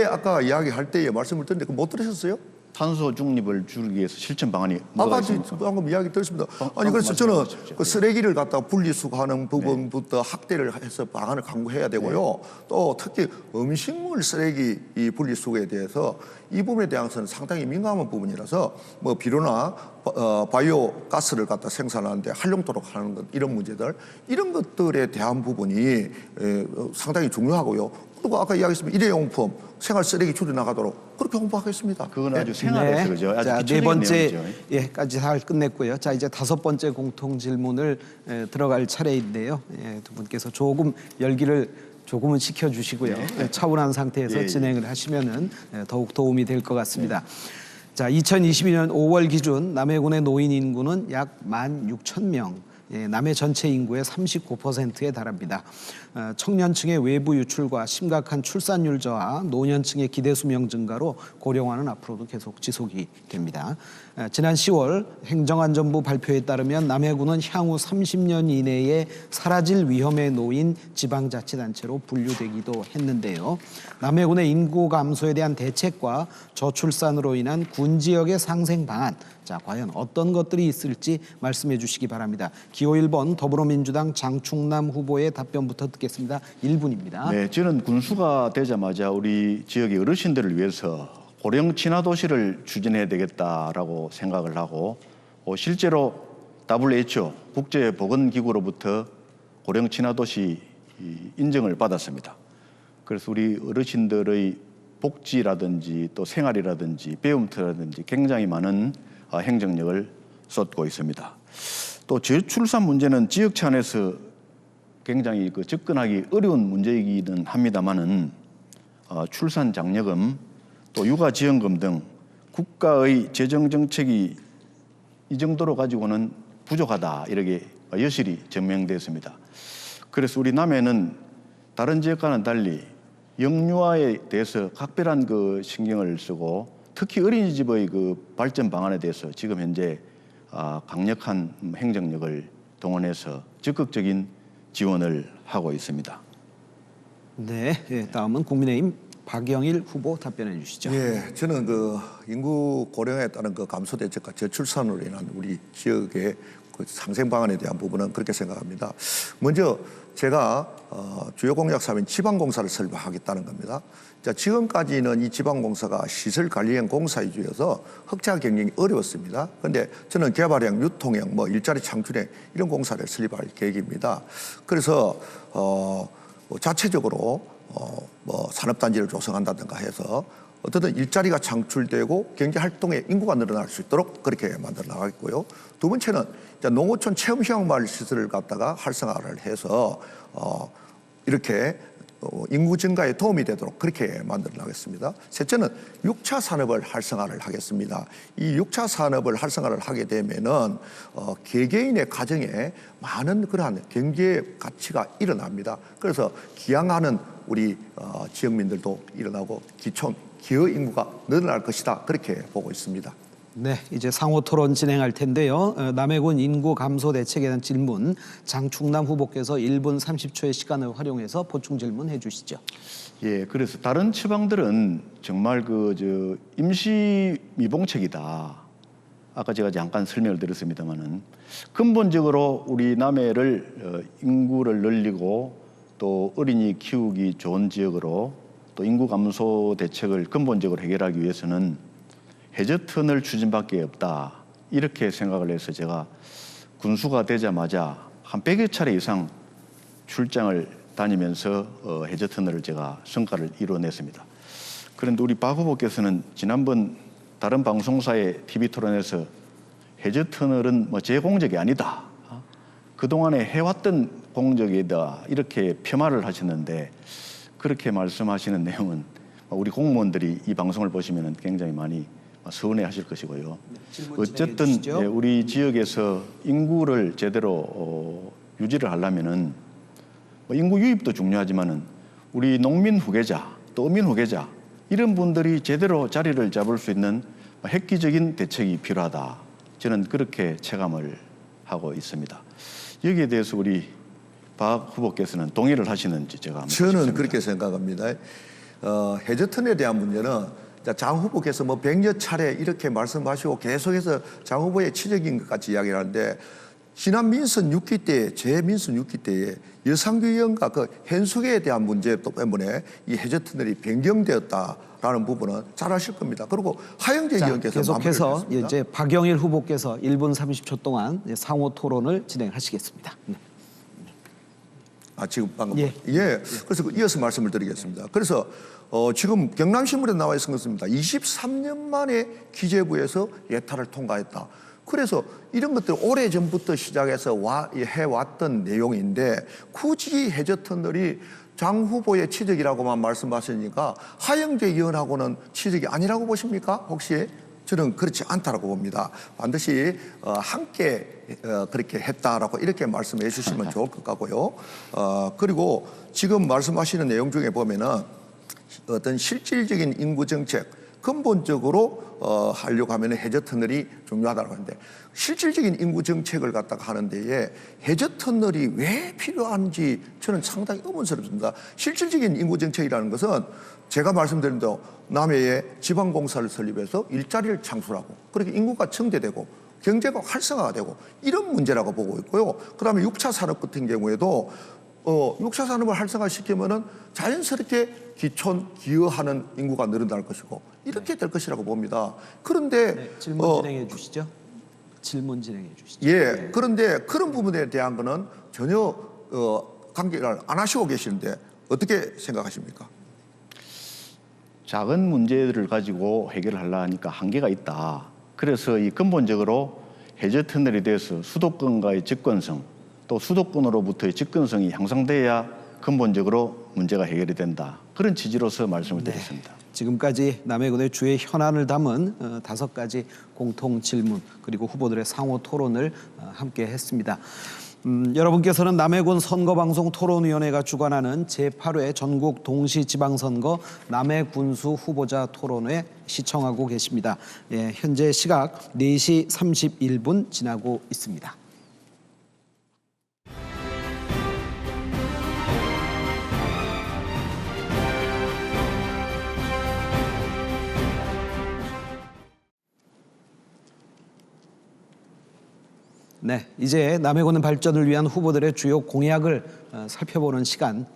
아까 이야기할 때에 말씀을 드렸는데 못 들으셨어요? 탄소 중립을 줄이기 위해서 실천 방안이 아까 뭐가 있습니까? 방금 이야기 들었습니다. 방금 아니 그래서 저는 말씀하십시오. 그 쓰레기를 갖다 분리수거하는 부분부터 확대를 해서 방안을 강구해야 되고요. 또 특히 음식물 쓰레기 이 분리수거에 대해서 이 부분에 대해서는 상당히 민감한 부분이라서 뭐 비료나 바이오 가스를 갖다 생산하는데 활용도록 하는 것 이런 문제들 이런 것들에 대한 부분이 상당히 중요하고요. 그리고 아까 이야기했지만 일회용품 생활 쓰레기 줄여나가도록 그렇게 홍보하겠습니다. 그건 아주 생활에서 그죠. 아주 자, 네 기초적인 번째 내용이죠. 예까지 잘 끝냈고요. 자, 이제 다섯 번째 공통 질문을 들어갈 차례인데요. 두 분께서 조금 열기를 조금은 식혀주시고요. 차분한 상태에서 예. 진행을 하시면은 더욱 도움이 될 것 같습니다. 자, 2022년 5월 기준 남해군의 노인 인구는 약 16,000명. 남해 전체 인구의 39%에 달합니다. 청년층의 외부 유출과 심각한 출산율 저하, 노년층의 기대 수명 증가로 고령화는 앞으로도 계속 지속이 됩니다. 지난 10월 행정안전부 발표에 따르면 남해군은 향후 30년 이내에 사라질 위험에 놓인 지방자치단체로 분류되기도 했는데요. 남해군의 인구 감소에 대한 대책과 저출산으로 인한 군 지역의 상생 방안, 자, 과연 어떤 것들이 있을지 말씀해 주시기 바랍니다. 기호 1번 더불어민주당 장충남 후보의 답변부터 듣겠습니다. 1분입니다. 네, 저는 군수가 되자마자 우리 지역의 어르신들을 위해서 고령 친화 도시를 추진해야 되겠다라고 생각을 하고 실제로 WHO 국제보건기구로부터 고령 친화 도시 인정을 받았습니다. 그래서 우리 어르신들의 복지라든지 또 생활이라든지 배움터라든지 굉장히 많은 행정력을 쏟고 있습니다. 또 저출산 문제는 지역 차원에서 굉장히 접근하기 어려운 문제이기는 합니다만은 출산 장려금 또 육아지원금 등 국가의 재정 정책이 이 정도로 가지고는 부족하다 이렇게 여실히 증명됐습니다. 그래서 우리 남해는 다른 지역과는 달리 영유아에 대해서 각별한 신경을 쓰고 특히 어린이집의 발전 방안에 대해서 지금 현재 강력한 행정력을 동원해서 적극적인 지원을 하고 있습니다. 네, 다음은 국민의힘 박영일 후보 답변해 주시죠. 예, 저는 인구 고령에 따른 감소 대책과 저출산으로 인한 우리 지역의 상생 방안에 대한 부분은 그렇게 생각합니다. 먼저 제가 주요 공약 사업인 지방공사를 설립하겠다는 겁니다. 자, 지금까지는 이 지방공사가 시설 관리형 공사 위주여서 흑자 경영이 어려웠습니다. 그런데 저는 개발형, 유통형, 일자리 창출형 이런 공사를 설립할 계획입니다. 그래서 자체적으로 산업단지를 조성한다든가 해서 어떻든 일자리가 창출되고 경제활동의 인구가 늘어날 수 있도록 그렇게 만들어 나가겠고요. 두 번째는 농어촌 체험형 마을 시설을 갖다가 활성화를 해서 이렇게 인구 증가에 도움이 되도록 그렇게 만들어 나가겠습니다. 셋째는 6차 산업을 활성화를 하겠습니다. 이 6차 산업을 활성화를 하게 되면은 개개인의 가정에 많은 그러한 경제 가치가 일어납니다. 그래서 기양하는 우리 지역민들도 일어나고 기여 인구가 늘어날 것이다 그렇게 보고 있습니다. 네, 이제 상호 토론 진행할 텐데요. 남해군 인구 감소 대책에 대한 질문 장충남 후보께서 1분 30초의 시간을 활용해서 보충 질문해 주시죠. 예, 그래서 다른 지방들은 정말 임시 미봉책이다. 아까 제가 잠깐 설명을 드렸습니다만은 근본적으로 우리 남해를 인구를 늘리고 또 어린이 키우기 좋은 지역으로 또 인구 감소 대책을 근본적으로 해결하기 위해서는 해저턴을 추진밖에 없다 이렇게 생각을 해서 제가 군수가 되자마자 한 100여 차례 이상 출장을 다니면서 해저터널을 제가 성과를 이뤄냈습니다. 그런데 우리 박 후보께서는 지난번 다른 방송사의 TV 토론에서 해저터널은 제 공적이 아니다. 그동안에 해왔던 공적이다 이렇게 폄하를 하셨는데 그렇게 말씀하시는 내용은 우리 공무원들이 이 방송을 보시면 굉장히 많이 서운해하실 것이고요. 어쨌든 우리 지역에서 인구를 제대로 유지를 하려면은 인구 유입도 중요하지만은 우리 농민 후계자 또 어민 후계자 이런 분들이 제대로 자리를 잡을 수 있는 획기적인 대책이 필요하다. 저는 그렇게 체감을 하고 있습니다. 여기에 대해서 우리 박 후보께서는 동의를 하시는지 제가 한번 저는 싶습니다. 그렇게 생각합니다. 해저턴에 대한 문제는 장 후보께서 뭐 100여 차례 이렇게 말씀하시고 계속해서 장 후보의 치적인 것 같이 이야기를 하는데 지난 민선 6기 때, 제 민선 6기 때에 여상규 의원과 그 현숙에 대한 문제 때문에 이 해저터널이 변경되었다라는 부분은 잘 아실 겁니다. 그리고 하영재 의원께서 계속해서 이제 박영일 후보께서 1분 30초 동안 상호 토론을 진행하시겠습니다. 네. 지금 방금 예. 그래서 이어서 말씀을 드리겠습니다. 그래서 지금 경남신문에 나와 있는 것입니다. 23년 만에 기재부에서 예타를 통과했다. 그래서 이런 것들 오래전부터 시작해서 해왔던 내용인데 굳이 해저터널이 장 후보의 치적이라고만 말씀하시니까 하영재 의원하고는 치적이 아니라고 보십니까? 혹시? 저는 그렇지 않다라고 봅니다. 반드시 함께 그렇게 했다라고 이렇게 말씀해 주시면 좋을 것 같고요. 그리고 지금 말씀하시는 내용 중에 보면은 어떤 실질적인 인구 정책 근본적으로 하려고 하면 해저터널이 중요하다고 하는데 실질적인 인구 정책을 갖다가 하는 데에 해저터널이 왜 필요한지 저는 상당히 의문스럽습니다. 실질적인 인구 정책이라는 것은 제가 말씀드린 대로 남해에 지방공사를 설립해서 일자리를 창출하고 그렇게 인구가 증대되고 경제가 활성화가 되고 이런 문제라고 보고 있고요. 그다음에 6차 산업 같은 경우에도 6차 산업을 활성화시키면은 자연스럽게 기여하는 인구가 늘어날 것이고 이렇게 될 것이라고 봅니다. 그런데 질문 진행해 주시죠. 질문 진행해 주시죠. 예. 그런데 그런 부분에 대한 거는 전혀 관계를 안 하시고 계시는데 어떻게 생각하십니까? 작은 문제들을 가지고 해결하려 하니까 한계가 있다. 그래서 이 근본적으로 해저터널에 대해서 수도권과의 접근성 또 수도권으로부터의 접근성이 향상돼야 근본적으로 문제가 해결이 된다. 그런 취지로서 말씀을 드렸습니다. 지금까지 남해군의 주요 현안을 담은 5가지 공통 질문 그리고 후보들의 상호 토론을 함께 했습니다. 여러분께서는 남해군 선거방송 토론위원회가 주관하는 제8회 전국 동시지방선거 남해군수 후보자 토론회 시청하고 계십니다. 현재 시각 4시 31분 지나고 있습니다. 네, 이제 남해군의 발전을 위한 후보들의 주요 공약을 살펴보는 시간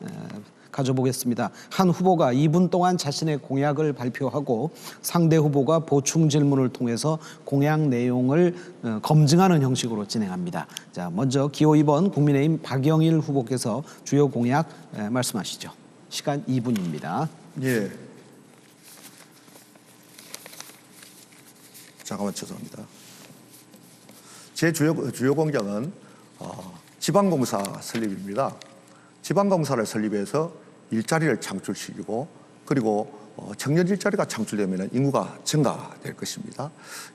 가져보겠습니다. 한 후보가 2분 동안 자신의 공약을 발표하고 상대 후보가 보충 질문을 통해서 공약 내용을 검증하는 형식으로 진행합니다. 자, 먼저 기호 2번 국민의힘 박영일 후보께서 주요 공약 말씀하시죠. 시간 2분입니다. 예. 잠깐만 죄송합니다. 제 주요 공약은 지방공사 설립입니다. 지방공사를 설립해서 일자리를 창출시키고 그리고 청년 일자리가 창출되면 인구가 증가될 것입니다.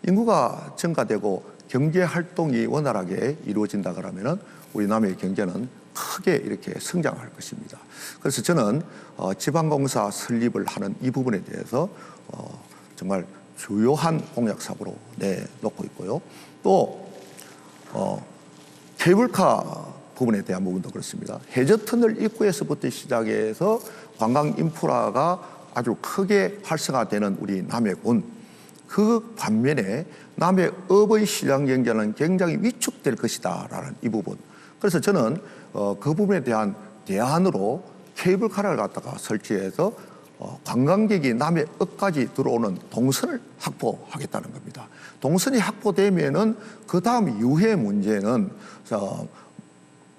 인구가 증가되고 경제 활동이 원활하게 이루어진다 그러면 우리 남해의 경제는 크게 이렇게 성장할 것입니다. 그래서 저는 지방공사 설립을 하는 이 부분에 대해서 정말 주요한 공약사업으로 내놓고 있고요. 또 케이블카 부분에 대한 부분도 그렇습니다. 해저터널 입구에서부터 시작해서 관광 인프라가 아주 크게 활성화되는 우리 남해군, 그 반면에 남해읍의 시장 경제는 굉장히 위축될 것이다라는 이 부분. 그래서 저는 그 부분에 대한 대안으로 케이블카를 갖다가 설치해서 관광객이 남해읍까지 들어오는 동선을 확보하겠다는 겁니다. 동선이 확보되면은 그 다음 이후의 문제는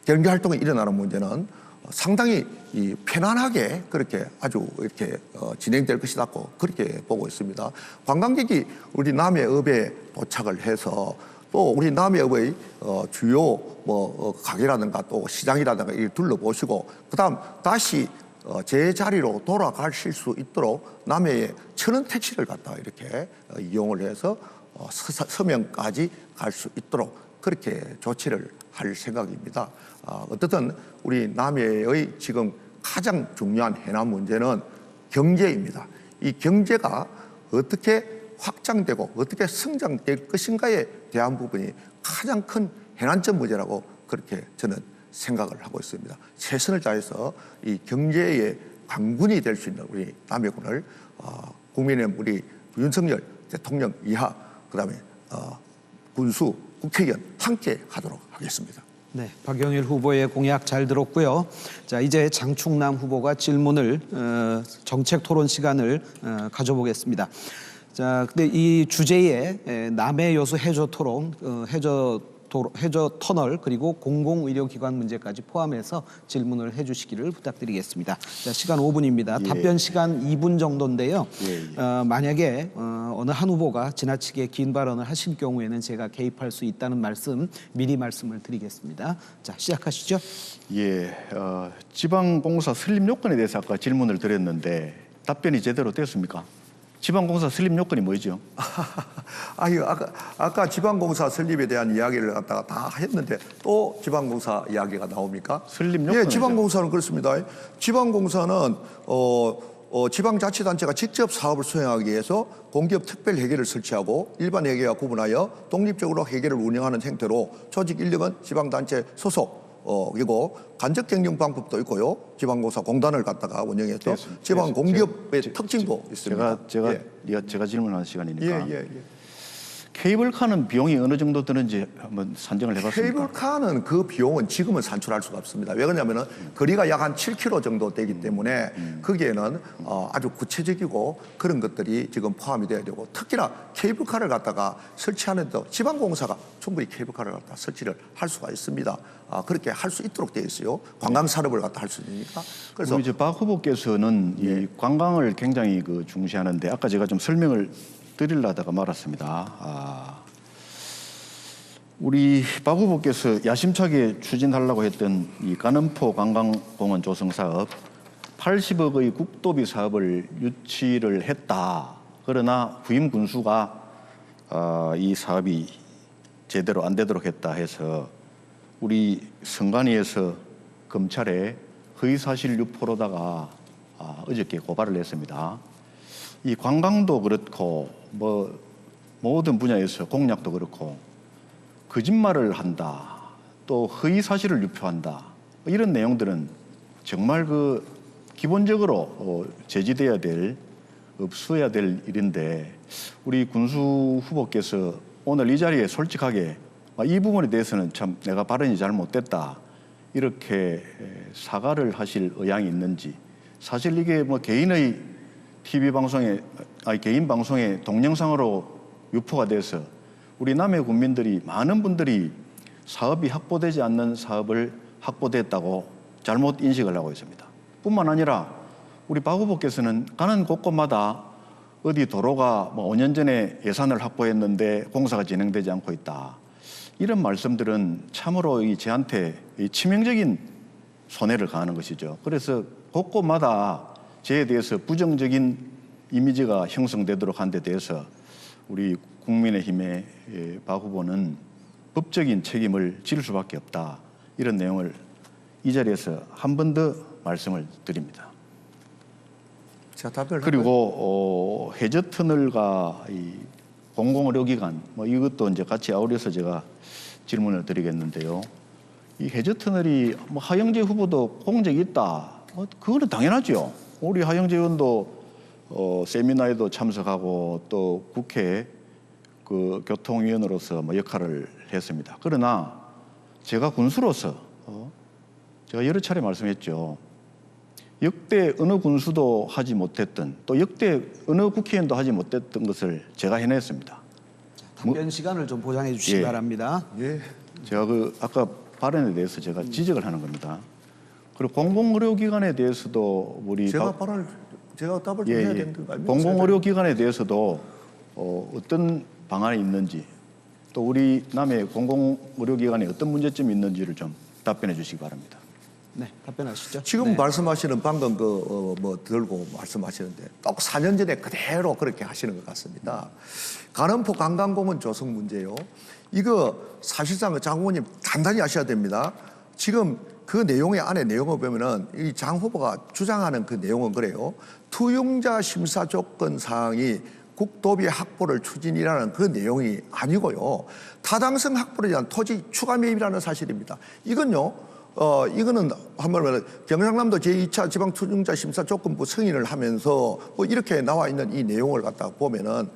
경제 활동이 일어나는 문제는 상당히 편안하게 그렇게 아주 이렇게 진행될 것이라고 그렇게 보고 있습니다. 관광객이 우리 남해읍에 도착을 해서 또 우리 남해읍의 주요 가게라든가 또 시장이라든가 이 둘러보시고 그다음 다시 제자리로 돌아가실 수 있도록 남해에 천원 택시를 갖다가 이렇게 이용을 해서 서면까지 갈 수 있도록 그렇게 조치를 할 생각입니다. 어떻든 우리 남해의 지금 가장 중요한 해남 문제는 경제입니다. 이 경제가 어떻게 확장되고 어떻게 성장될 것인가에 대한 부분이 가장 큰 해난점 문제라고 그렇게 저는 생각을 하고 있습니다. 최선을 다해서 이 경제의 강군이 될 수 있는 우리 남해군을 국민의힘 우리 윤석열 대통령 이하 그다음에 군수 국회의원 함께 하도록 하겠습니다. 네, 박영일 후보의 공약 잘 들었고요. 자, 이제 장충남 후보가 질문을 정책 토론 시간을 가져보겠습니다. 자, 근데 이 주제에 남해 여수 해저 토론, 해저 터널 그리고 공공의료기관 문제까지 포함해서 질문을 해주시기를 부탁드리겠습니다. 자, 시간 5분입니다. 예. 답변 시간 2분 정도인데요. 만약에 어느 한 후보가 지나치게 긴 발언을 하실 경우에는 제가 개입할 수 있다는 말씀 미리 말씀을 드리겠습니다. 자, 시작하시죠. 예, 지방공사 설립 요건에 대해서 아까 질문을 드렸는데 답변이 제대로 됐습니까? 지방공사 설립 요건이 뭐죠? 아유, 아까 지방공사 설립에 대한 이야기를 갖다가 다 했는데 또 지방공사 이야기가 나옵니까? 설립 요건은 예, 지방공사는 그렇습니다. 지방공사는 지방자치단체가 직접 사업을 수행하기 위해서 공기업 특별 회계를 설치하고 일반 회계와 구분하여 독립적으로 회계를 운영하는 형태로 조직 인력은 지방단체 소속 그리고 간접 경영 방법도 있고요. 지방공사 공단을 갖다가 운영해서 지방 공기업의 특징도 있습니다. 제가 질문하는 시간이니까. 예. 케이블카는 비용이 어느 정도 드는지 한번 산정을 해봤습니까? 케이블카는 그 비용은 지금은 산출할 수가 없습니다. 왜 그러냐면은 거리가 약 한 7km 정도 되기 때문에 거기에는 아주 구체적이고 그런 것들이 지금 포함이 돼야 되고 특히나 케이블카를 갖다가 설치하는 데 지방공사가 충분히 케이블카를 갖다 설치를 할 수가 있습니다. 그렇게 할 수 있도록 되어 있어요. 관광 산업을 갖다 할 수 있으니까. 그래서 이제 박 후보께서는 이 관광을 굉장히 중시하는데 아까 제가 좀 설명을 드리려다가 말았습니다. 우리 박 후보께서 야심차게 추진하려고 했던 이 가는포 관광공원 조성 사업 80억의 국도비 사업을 유치를 했다. 그러나 후임 군수가 이 사업이 제대로 안 되도록 했다 해서 우리 선관위에서 검찰에 허위사실 유포로다가 어저께 고발을 했습니다. 이 관광도 그렇고 모든 분야에서 공약도 그렇고 거짓말을 한다, 또 허위 사실을 유포한다 이런 내용들은 정말 기본적으로 제지돼야 될 없어야 될 일인데 우리 군수 후보께서 오늘 이 자리에 솔직하게 이 부분에 대해서는 참 내가 발언이 잘못됐다 이렇게 사과를 하실 의향이 있는지 사실 이게 개인의 TV 방송에 개인 방송에 동영상으로 유포가 돼서 우리 남해 군민들이 많은 분들이 사업이 확보되지 않는 사업을 확보됐다고 잘못 인식을 하고 있습니다. 뿐만 아니라 우리 박 후보께서는 가는 곳곳마다 어디 도로가 5년 전에 예산을 확보했는데 공사가 진행되지 않고 있다. 이런 말씀들은 참으로 저한테 치명적인 손해를 가하는 것이죠. 그래서 곳곳마다 저에 대해서 부정적인 이미지가 형성되도록 한 데 대해서 우리 국민의힘의 박 후보는 법적인 책임을 질 수밖에 없다. 이런 내용을 이 자리에서 한 번 더 말씀을 드립니다. 그리고 해저터널과 이 공공의료기관 이것도 이제 같이 아우려서 제가 질문을 드리겠는데요. 이 해저터널이 하영재 후보도 공적이 있다. 그거는 당연하죠. 우리 하영재 의원도 세미나에도 참석하고 또 국회 교통위원으로서 역할을 했습니다. 그러나 제가 군수로서 제가 여러 차례 말씀했죠. 역대 어느 군수도 하지 못했던 또 역대 어느 국회의원도 하지 못했던 것을 제가 해냈습니다. 답변 시간을 좀 보장해 주시기 바랍니다. 예. 제가 아까 발언에 대해서 제가 지적을 하는 겁니다. 그리고 공공의료기관에 대해서도 우리 제가 답을 좀 해야 되는 건가요? 공공의료기관에 대해서도 어떤 방안이 있는지 또 우리 남해 공공의료기관에 어떤 문제점이 있는지를 좀 답변해 주시기 바랍니다. 네, 답변하시죠. 지금 말씀하시는 방금 들고 말씀하시는데 딱 4년 전에 그대로 그렇게 하시는 것 같습니다. 가는포 관광공원 조성 문제요. 이거 사실상 장관님 단단히 아셔야 됩니다. 지금 그 내용의 안에 내용을 보면은 이 장 후보가 주장하는 그 내용은 그래요. 투용자 심사 조건 사항이 국도비 확보를 추진이라는 그 내용이 아니고요. 타당성 확보를 위한 토지 추가 매입이라는 사실입니다. 이건요. 이거는 한번 말하면 경상남도 제2차 지방투중자 심사 조건부 승인을 하면서 뭐 이렇게 나와 있는 이 내용을 갖다 보면은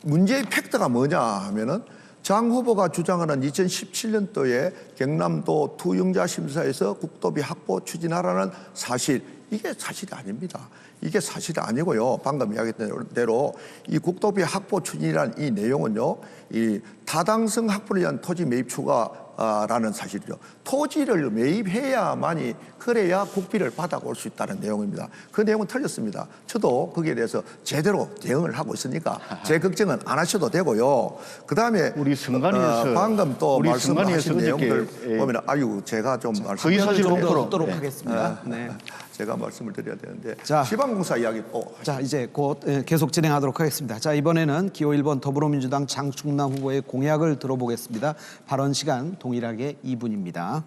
문제의 팩트가 뭐냐 하면은 장 후보가 주장하는 2017년도에 경남도 투용자 심사에서 국도비 확보 추진하라는 사실, 이게 사실이 아닙니다. 이게 사실이 아니고요. 방금 이야기했던 대로 이 국도비 확보 추진이라는 이 내용은요, 이 타당성 확보를 위한 토지 매입 추가라는 사실이죠. 토지를 매입해야만이, 그래야 국비를 받아올 수 있다는 내용입니다. 그 내용은 틀렸습니다. 저도 거기에 대해서 제대로 대응을 하고 있으니까 제 걱정은 안 하셔도 되고요. 그 다음에 우리 선관위에서 방금 또 우리 말씀하신 선관위에서 내용들 그저께, 보면 아유 제가 좀 거의 사실 좀 5%. 듣도록 네. 하겠습니다. 네. 제가 말씀을 드려야 되는데 자. 지방공사 이야기 또 자, 이제 곧 계속 진행하도록 하겠습니다. 자, 이번에는 기호 1번 더불어민주당 장충남 후보의 공약을 들어보겠습니다. 발언 시간 동일하게 2분입니다.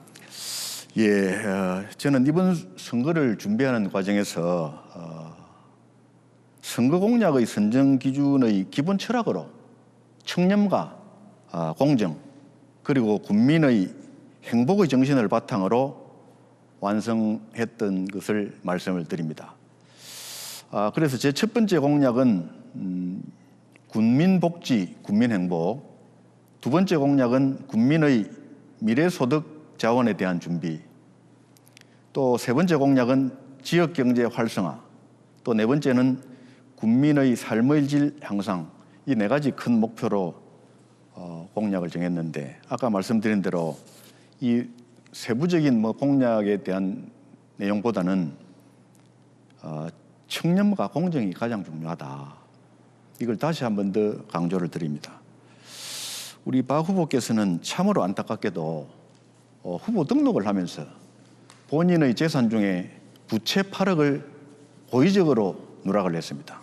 예, 저는 이번 선거를 준비하는 과정에서 선거 공약의 선정 기준의 기본 철학으로 청렴과 공정, 그리고 국민의 행복의 정신을 바탕으로 완성했던 것을 말씀을 드립니다. 그래서 제 첫 번째 공약은 국민복지, 국민행복. 두 번째 공약은 국민의 미래소득 자원에 대한 준비. 또 세 번째 공약은 지역경제 활성화. 또 네 번째는 국민의 삶의 질 향상. 이 네 가지 큰 목표로 공약을 정했는데, 아까 말씀드린 대로 이 세부적인 공약에 대한 내용보다는 청렴과 공정이 가장 중요하다. 이걸 다시 한 번 더 강조를 드립니다. 우리 박 후보께서는 참으로 안타깝게도 후보 등록을 하면서 본인의 재산 중에 부채 8억을 고의적으로 누락을 했습니다.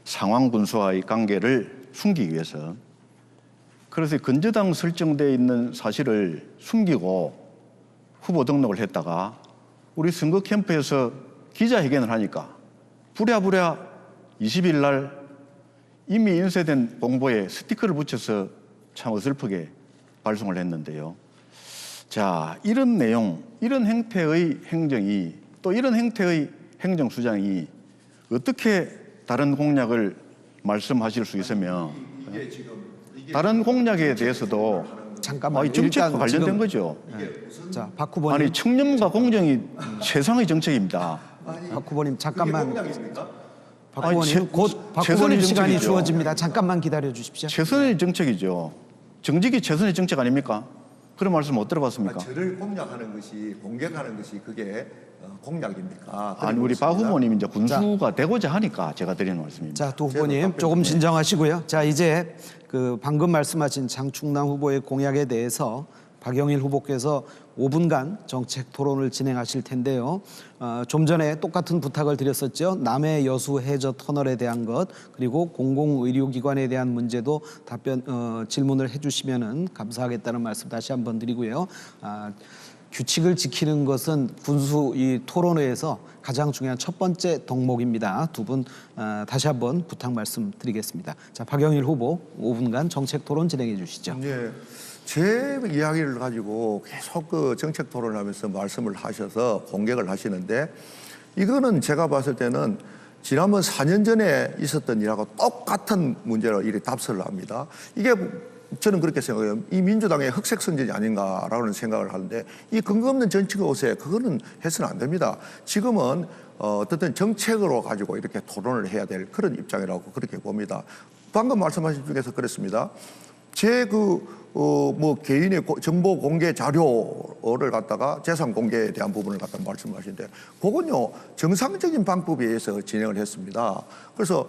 상황군수와의 관계를 숨기기 위해서. 그래서 건저당 설정되어 있는 사실을 숨기고 후보 등록을 했다가 우리 선거 캠프에서 기자회견을 하니까 부랴부랴 20일 날 이미 인쇄된 공보에 스티커를 붙여서 참 어설프게 발송을 했는데요. 자, 이런 내용, 이런 행태의 행정이, 또 이런 행태의 행정수장이 어떻게 다른 공약을 말씀하실 수 있으며 다른 공약에 대해서도 잠깐만. 정책과 일단 관련된 지금, 거죠. 자, 박 후보님. 아니, 청렴과 공정이 최상의 정책입니다. 박 후보님 잠깐만. 박 아니, 후보님 곧 박 최선의 후보님 시간이 정책이죠. 주어집니다. 잠깐만 기다려 주십시오. 최선의 정책이죠. 정직이 최선의 정책 아닙니까? 그런 말씀 못 들어봤습니까? 저를 공략하는 것이, 공격하는 것이 그게 공약입니까? 아니, 우리 박 후보님 이제 군수가 되고자 하니까 제가 드리는 말씀입니다. 자, 두 후보님 조금 진정하시고요. 자, 이제 그 방금 말씀하신 장충남 후보의 공약에 대해서 박영일 후보께서 5분간 정책 토론을 진행하실 텐데요. 좀 전에 똑같은 부탁을 드렸었죠. 남해 여수 해저 터널에 대한 것, 그리고 공공의료기관에 대한 문제도 질문을 해주시면은 감사하겠다는 말씀 다시 한번 드리고요. 규칙을 지키는 것은 군수 이 토론회에서 가장 중요한 첫 번째 덕목입니다. 두 분 다시 한번 부탁 말씀드리겠습니다. 자, 박영일 후보 5분간 정책 토론 진행해 주시죠. 네. 제 이야기를 가지고 계속 그 정책 토론을 하면서 말씀을 하셔서 공격을 하시는데, 이거는 제가 봤을 때는 지난번 4년 전에 있었던 일하고 똑같은 문제로 이렇게 답설을 합니다. 이게 저는 그렇게 생각해요. 이 민주당의 흑색 선전이 아닌가라는 생각을 하는데, 이 근거 없는 정치가 오세, 그거는 해서는 안 됩니다. 지금은 어떤 정책으로 가지고 이렇게 토론을 해야 될 그런 입장이라고 그렇게 봅니다. 방금 말씀하신 중에서 그렇습니다. 제 개인의 정보 공개 자료를 갖다가 재산 공개에 대한 부분을 갖다 말씀하시는데, 그건요 정상적인 방법에 의해서 진행을 했습니다. 그래서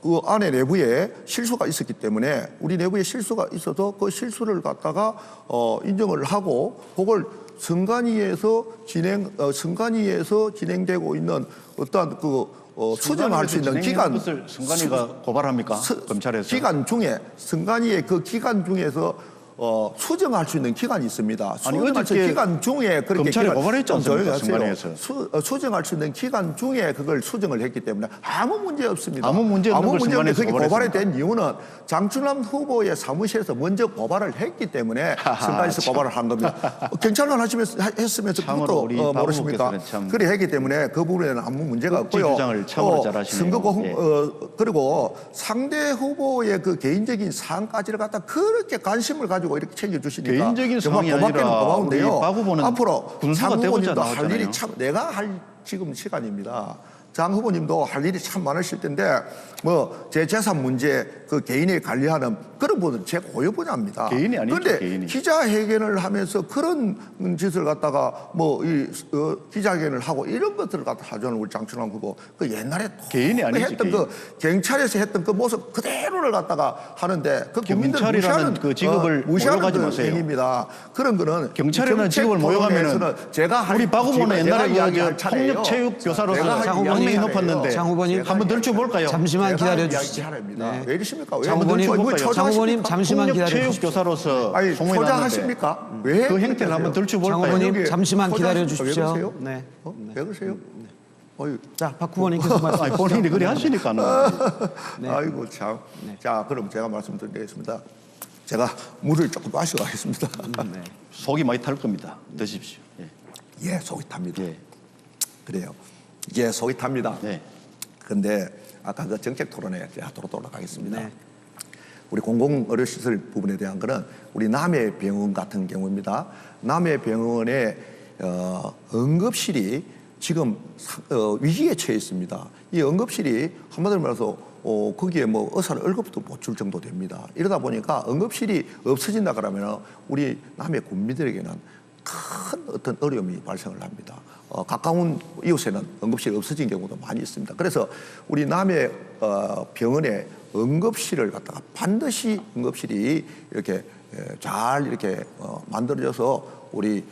그 안에 내부에 실수가 있었기 때문에, 우리 내부에 실수가 있어도 그 실수를 갖다가 인정을 하고, 그걸 선관위에서 진행되고 있는 어떤 수정할 수 있는 기간, 것을 선관위가 고발합니까? 검찰에서? 기간 중에, 선관위의 그 기간 중에서 수정할 수 있는 기간이 있습니다. 수정할 수 어저께 있는 기간 중에 그렇게 검찰에 고발했지 좀 조용히 않습니까? 하세요. 선관위에서. 수정할 수 있는 기간 중에 그걸 수정을 했기 때문에 아무 문제 없습니다. 아무 문제 없는 걸 문제 없는데 선관위에서 그게 고발이 고발했습니까? 된 이유는 장충남 후보의 사무실에서 먼저 고발을 했기 때문에 선관위에서 참. 고발을 한 겁니다. 경찰관 했으면서 참으로 그것도 우리 모르십니까? 박 후보께서는 참 그래 했기 때문에 그 부분에는 아무 문제가 국지 없고요. 주장을 참으로 또 잘하시네요. 선거 예. 그리고 상대 후보의 그 개인적인 사항까지를 갖다 그렇게 관심을 가지고 이렇게 챙겨주시니까 개인적인 정말 사항이 고맙기는 아니라 고마운데요. 우리 박 후보는 앞으로 군수가 장 되고자 후보님도 할 나왔잖아요. 일이 참 내가 할 지금 시간입니다. 장 후보님도 할 일이 참 많으실 텐데 뭐 제 재산 문제 그 개인이 관리하는 그런 분은 제 고유 분야입니다. 개인이 아니죠, 그런데 개인이. 기자회견을 하면서 그런 짓을 갖다가 뭐 이 기자회견을 하고 이런 것들을 갖다 하자는 우리 장충남 후보 그 옛날에 개인이 아니지, 했던 그 경찰에서 했던 그 모습 그대로를 갖다가 하는데 그 국민들 경찰이라는 그 직업을 모욕하지 그 마세요. 행위입니다. 그런 거는 경찰이라는 직업을 모욕하면은 제가 할 우리 박 후보는 제가 옛날에 이야기할 차례예요. 폭력 체육 제가 교사로서 할 장 후보님, 악명이 차례예요. 높았는데 장 후보님. 한번 들춰 볼까요? 잠시만 제가 기다려 이야기 주시죠. 차례입니다. 네. 왜 이러십니까? 왜 장 후보님, 뭐 볼까요? 장 후보님 초조하십니까? 잠시만 폭력 기다려 체육 주십시오. 교사로서 아니 소문이 났는데 초조하십니까? 왜 그 행태를 한번 들춰 장 볼까요? 후보님 여기 잠시만 기다려 초조하십니까? 왜 주십시오. 그러세요? 네. 왜 그러세요? 어이, 자, 박 후보님께서 아니, 말씀하시죠. 본인이 그리 하시니까 하는 거지. 아이고 참. 자, 그럼 제가 말씀드리겠습니다. 제가 물을 조금 마셔가겠습니다. 네. 속이 많이 탈 겁니다. 드십시오. 예. 예, 속이 탑니다. 예. 그래요. 예, 속이 탑니다. 예. 근데 아까 그 정책 토론에 제가 돌아가겠습니다. 네. 우리 공공의료시설 부분에 대한 거는 우리 남해병원 같은 경우입니다. 남해병원의 응급실이 지금 위기에 처해 있습니다. 이 응급실이 한마디로 말해서 거기에 뭐 의사를 월급도 못 줄 정도 됩니다. 이러다 보니까 응급실이 없어진다 그러면 우리 남해 군민들에게는 큰 어떤 어려움이 발생을 합니다. 가까운 이웃에는 응급실이 없어진 경우도 많이 있습니다. 그래서 우리 남해 병원의 응급실을 갖다가 반드시 응급실이 이렇게 잘 이렇게 만들어져서 우리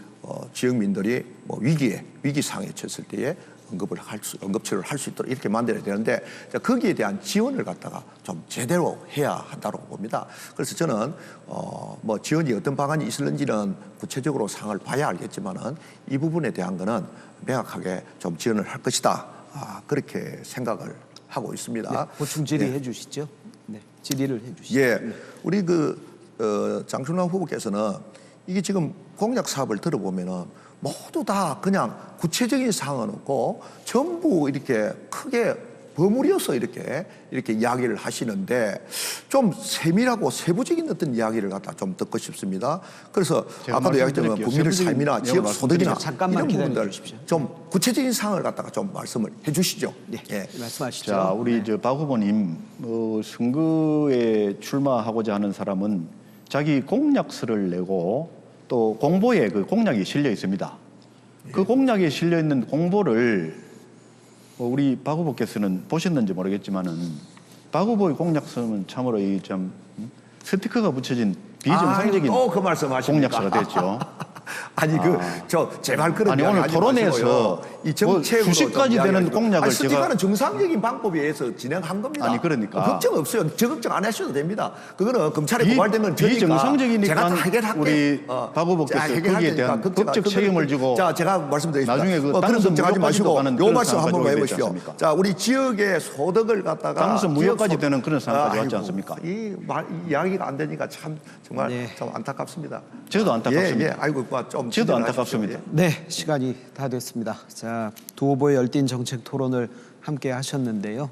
지역민들이 뭐 위기 상황에 처했을 때에 응급치료를 할 수 있도록 이렇게 만들어야 되는데 거기에 대한 지원을 갖다가 좀 제대로 해야 한다고 봅니다. 그래서 저는 뭐 지원이 어떤 방안이 있을는지는 구체적으로 상황을 봐야 알겠지만은 이 부분에 대한 거는 명확하게 좀 지원을 할 것이다. 그렇게 생각을 하고 있습니다. 네, 보충 질의해 주시죠. 네, 질의를 해 주시죠. 예, 우리 장충남 후보께서는 이게 지금 공약 사업을 들어보면은 모두 다 그냥 구체적인 사항은 없고 전부 이렇게 크게 버무려서 이렇게 이야기를 하시는데 좀 세밀하고 세부적인 어떤 이야기를 갖다 좀 듣고 싶습니다. 그래서 제가 아까도 이야기했지만 말씀드릴게요. 국민의 세부적인 삶이나 지역 내용을 소득이나 말씀드리죠. 잠깐만 이런 기다려 부분들 주십시오. 좀 구체적인 사항을 갖다가 좀 말씀을 해주시죠. 네, 예. 말씀하시죠. 자, 우리 박 후보님 선거에 출마하고자 하는 사람은 자기 공약서를 내고 또 공보에 그 공약이 실려 있습니다. 그 공약에 실려 있는 공보를 우리 박 후보께서는 보셨는지 모르겠지만은 박 후보의 공약서는 참으로 이좀 스티커가 붙여진 비정상적인 그 말씀하십니까? 공약서가 됐죠. 아니 제발 그런 아니, 이야기 오늘 하지 토론에서 마시고요. 이 정책으로 뭐 수십 가지 좀 되는 이야기하시고. 공약을 스티커는 제가- 정상적인 방법에 의해서 진행한 겁니다. 아니, 그러니까. 걱정 없어요. 저 걱정 안 하셔도 됩니다. 그거는 검찰에 비- 고발된 건 저니까 비정상적이니까 제가 다 해결할게요. 우리 박 후보께서 제가 해결할 거기에 테니까 대한 걱정- 법적 책임을 지고 자, 제가 말씀드리겠습니다. 나중에 그 그런 당선 걱정하지 무효까지도 마시고 가는 요 그런 말씀 상황 한번 가져오게 해보시죠. 되지 않습니까? 자, 우리 지역의 소득을 갖다가 당선 무효까지 지역 되는 그런 상황까지 왔지 아이고, 않습니까? 이 이야기가 안 되니까 참 정말 네. 좀 안타깝습니다. 저도 안타깝습니다. 예, 아이고, 좀 저도 진정하십시오. 안타깝습니다. 예. 네, 시간이 다 됐습니다. 자, 두 후보의 열띤 정책 토론을 함께 하셨는데요.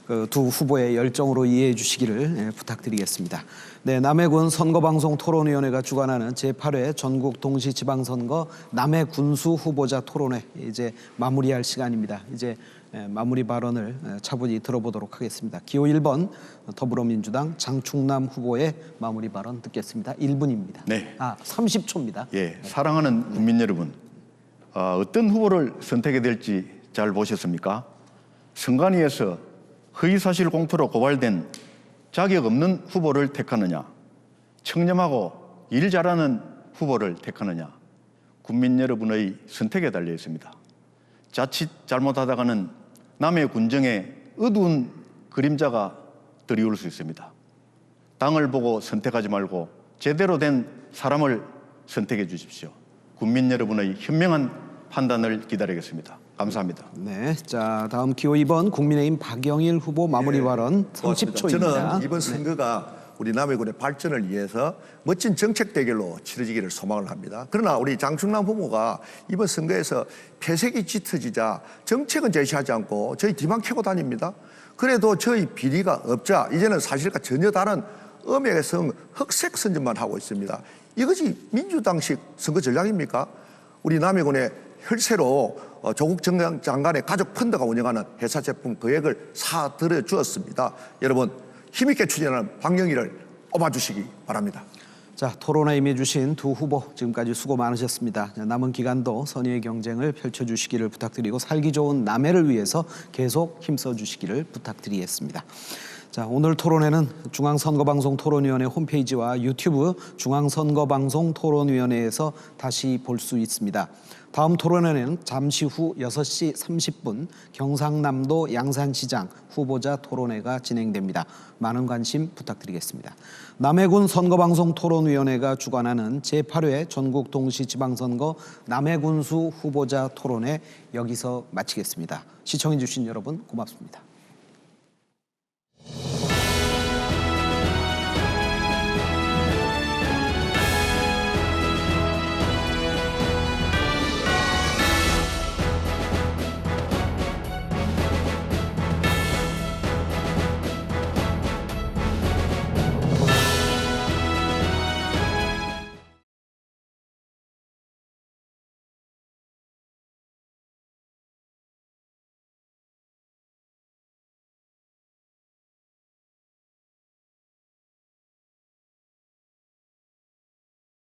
그 두 후보의 열정으로 이해해 주시기를 부탁드리겠습니다. 네, 남해군 선거방송 토론위원회가 주관하는 제8회 전국 동시지방선거 남해 군수 후보자 토론회 이제 마무리할 시간입니다. 이제 마무리 발언을 차분히 들어보도록 하겠습니다. 기호 1번 더불어민주당 장충남 후보의 마무리 발언 듣겠습니다. 1분입니다. 네. 30초입니다. 예, 사랑하는 국민 여러분, 어떤 후보를 선택해야 될지 잘 보셨습니까? 선관위에서 허위사실 공표로 고발된 자격 없는 후보를 택하느냐, 청렴하고 일 잘하는 후보를 택하느냐, 국민 여러분의 선택에 달려 있습니다. 자칫 잘못하다가는 남의 군정에 어두운 그림자가 드리울 수 있습니다. 당을 보고 선택하지 말고 제대로 된 사람을 선택해 주십시오. 국민 여러분의 현명한 판단을 기다리겠습니다. 감사합니다. 네, 자 다음 기호 2번 국민의힘 박영일 후보 마무리 발언 고맙습니다. 30초입니다. 저는 이번 선거가 우리 남해군의 발전을 위해서 멋진 정책 대결로 치러지기를 소망을 합니다. 그러나 우리 장충남 후보가 이번 선거에서 폐색이 짙어지자 정책은 제시하지 않고 저희 뒤만 캐고 다닙니다. 그래도 저희 비리가 없자 이제는 사실과 전혀 다른 음액성 흑색 선전만 하고 있습니다. 이것이 민주당식 선거 전략입니까? 우리 남해군의 혈세로 조국 장관의 가족 펀드가 운영하는 회사 제품 거액을 사들여 주었습니다. 여러분 힘있게 추진하는 박영일을 뽑아주시기 바랍니다. 자, 토론에 임해주신 두 후보 지금까지 수고 많으셨습니다. 남은 기간도 선의의 경쟁을 펼쳐주시기를 부탁드리고 살기 좋은 남해를 위해서 계속 힘써주시기를 부탁드리겠습니다. 자, 오늘 토론회는 중앙선거방송 토론위원회 홈페이지와 유튜브 중앙선거방송 토론위원회에서 다시 볼 수 있습니다. 다음 토론회는 잠시 후 6시 30분 경상남도 양산시장 후보자 토론회가 진행됩니다. 많은 관심 부탁드리겠습니다. 남해군 선거방송 토론위원회가 주관하는 제8회 전국 동시지방선거 남해군수 후보자 토론회 여기서 마치겠습니다. 시청해 주신 여러분 고맙습니다.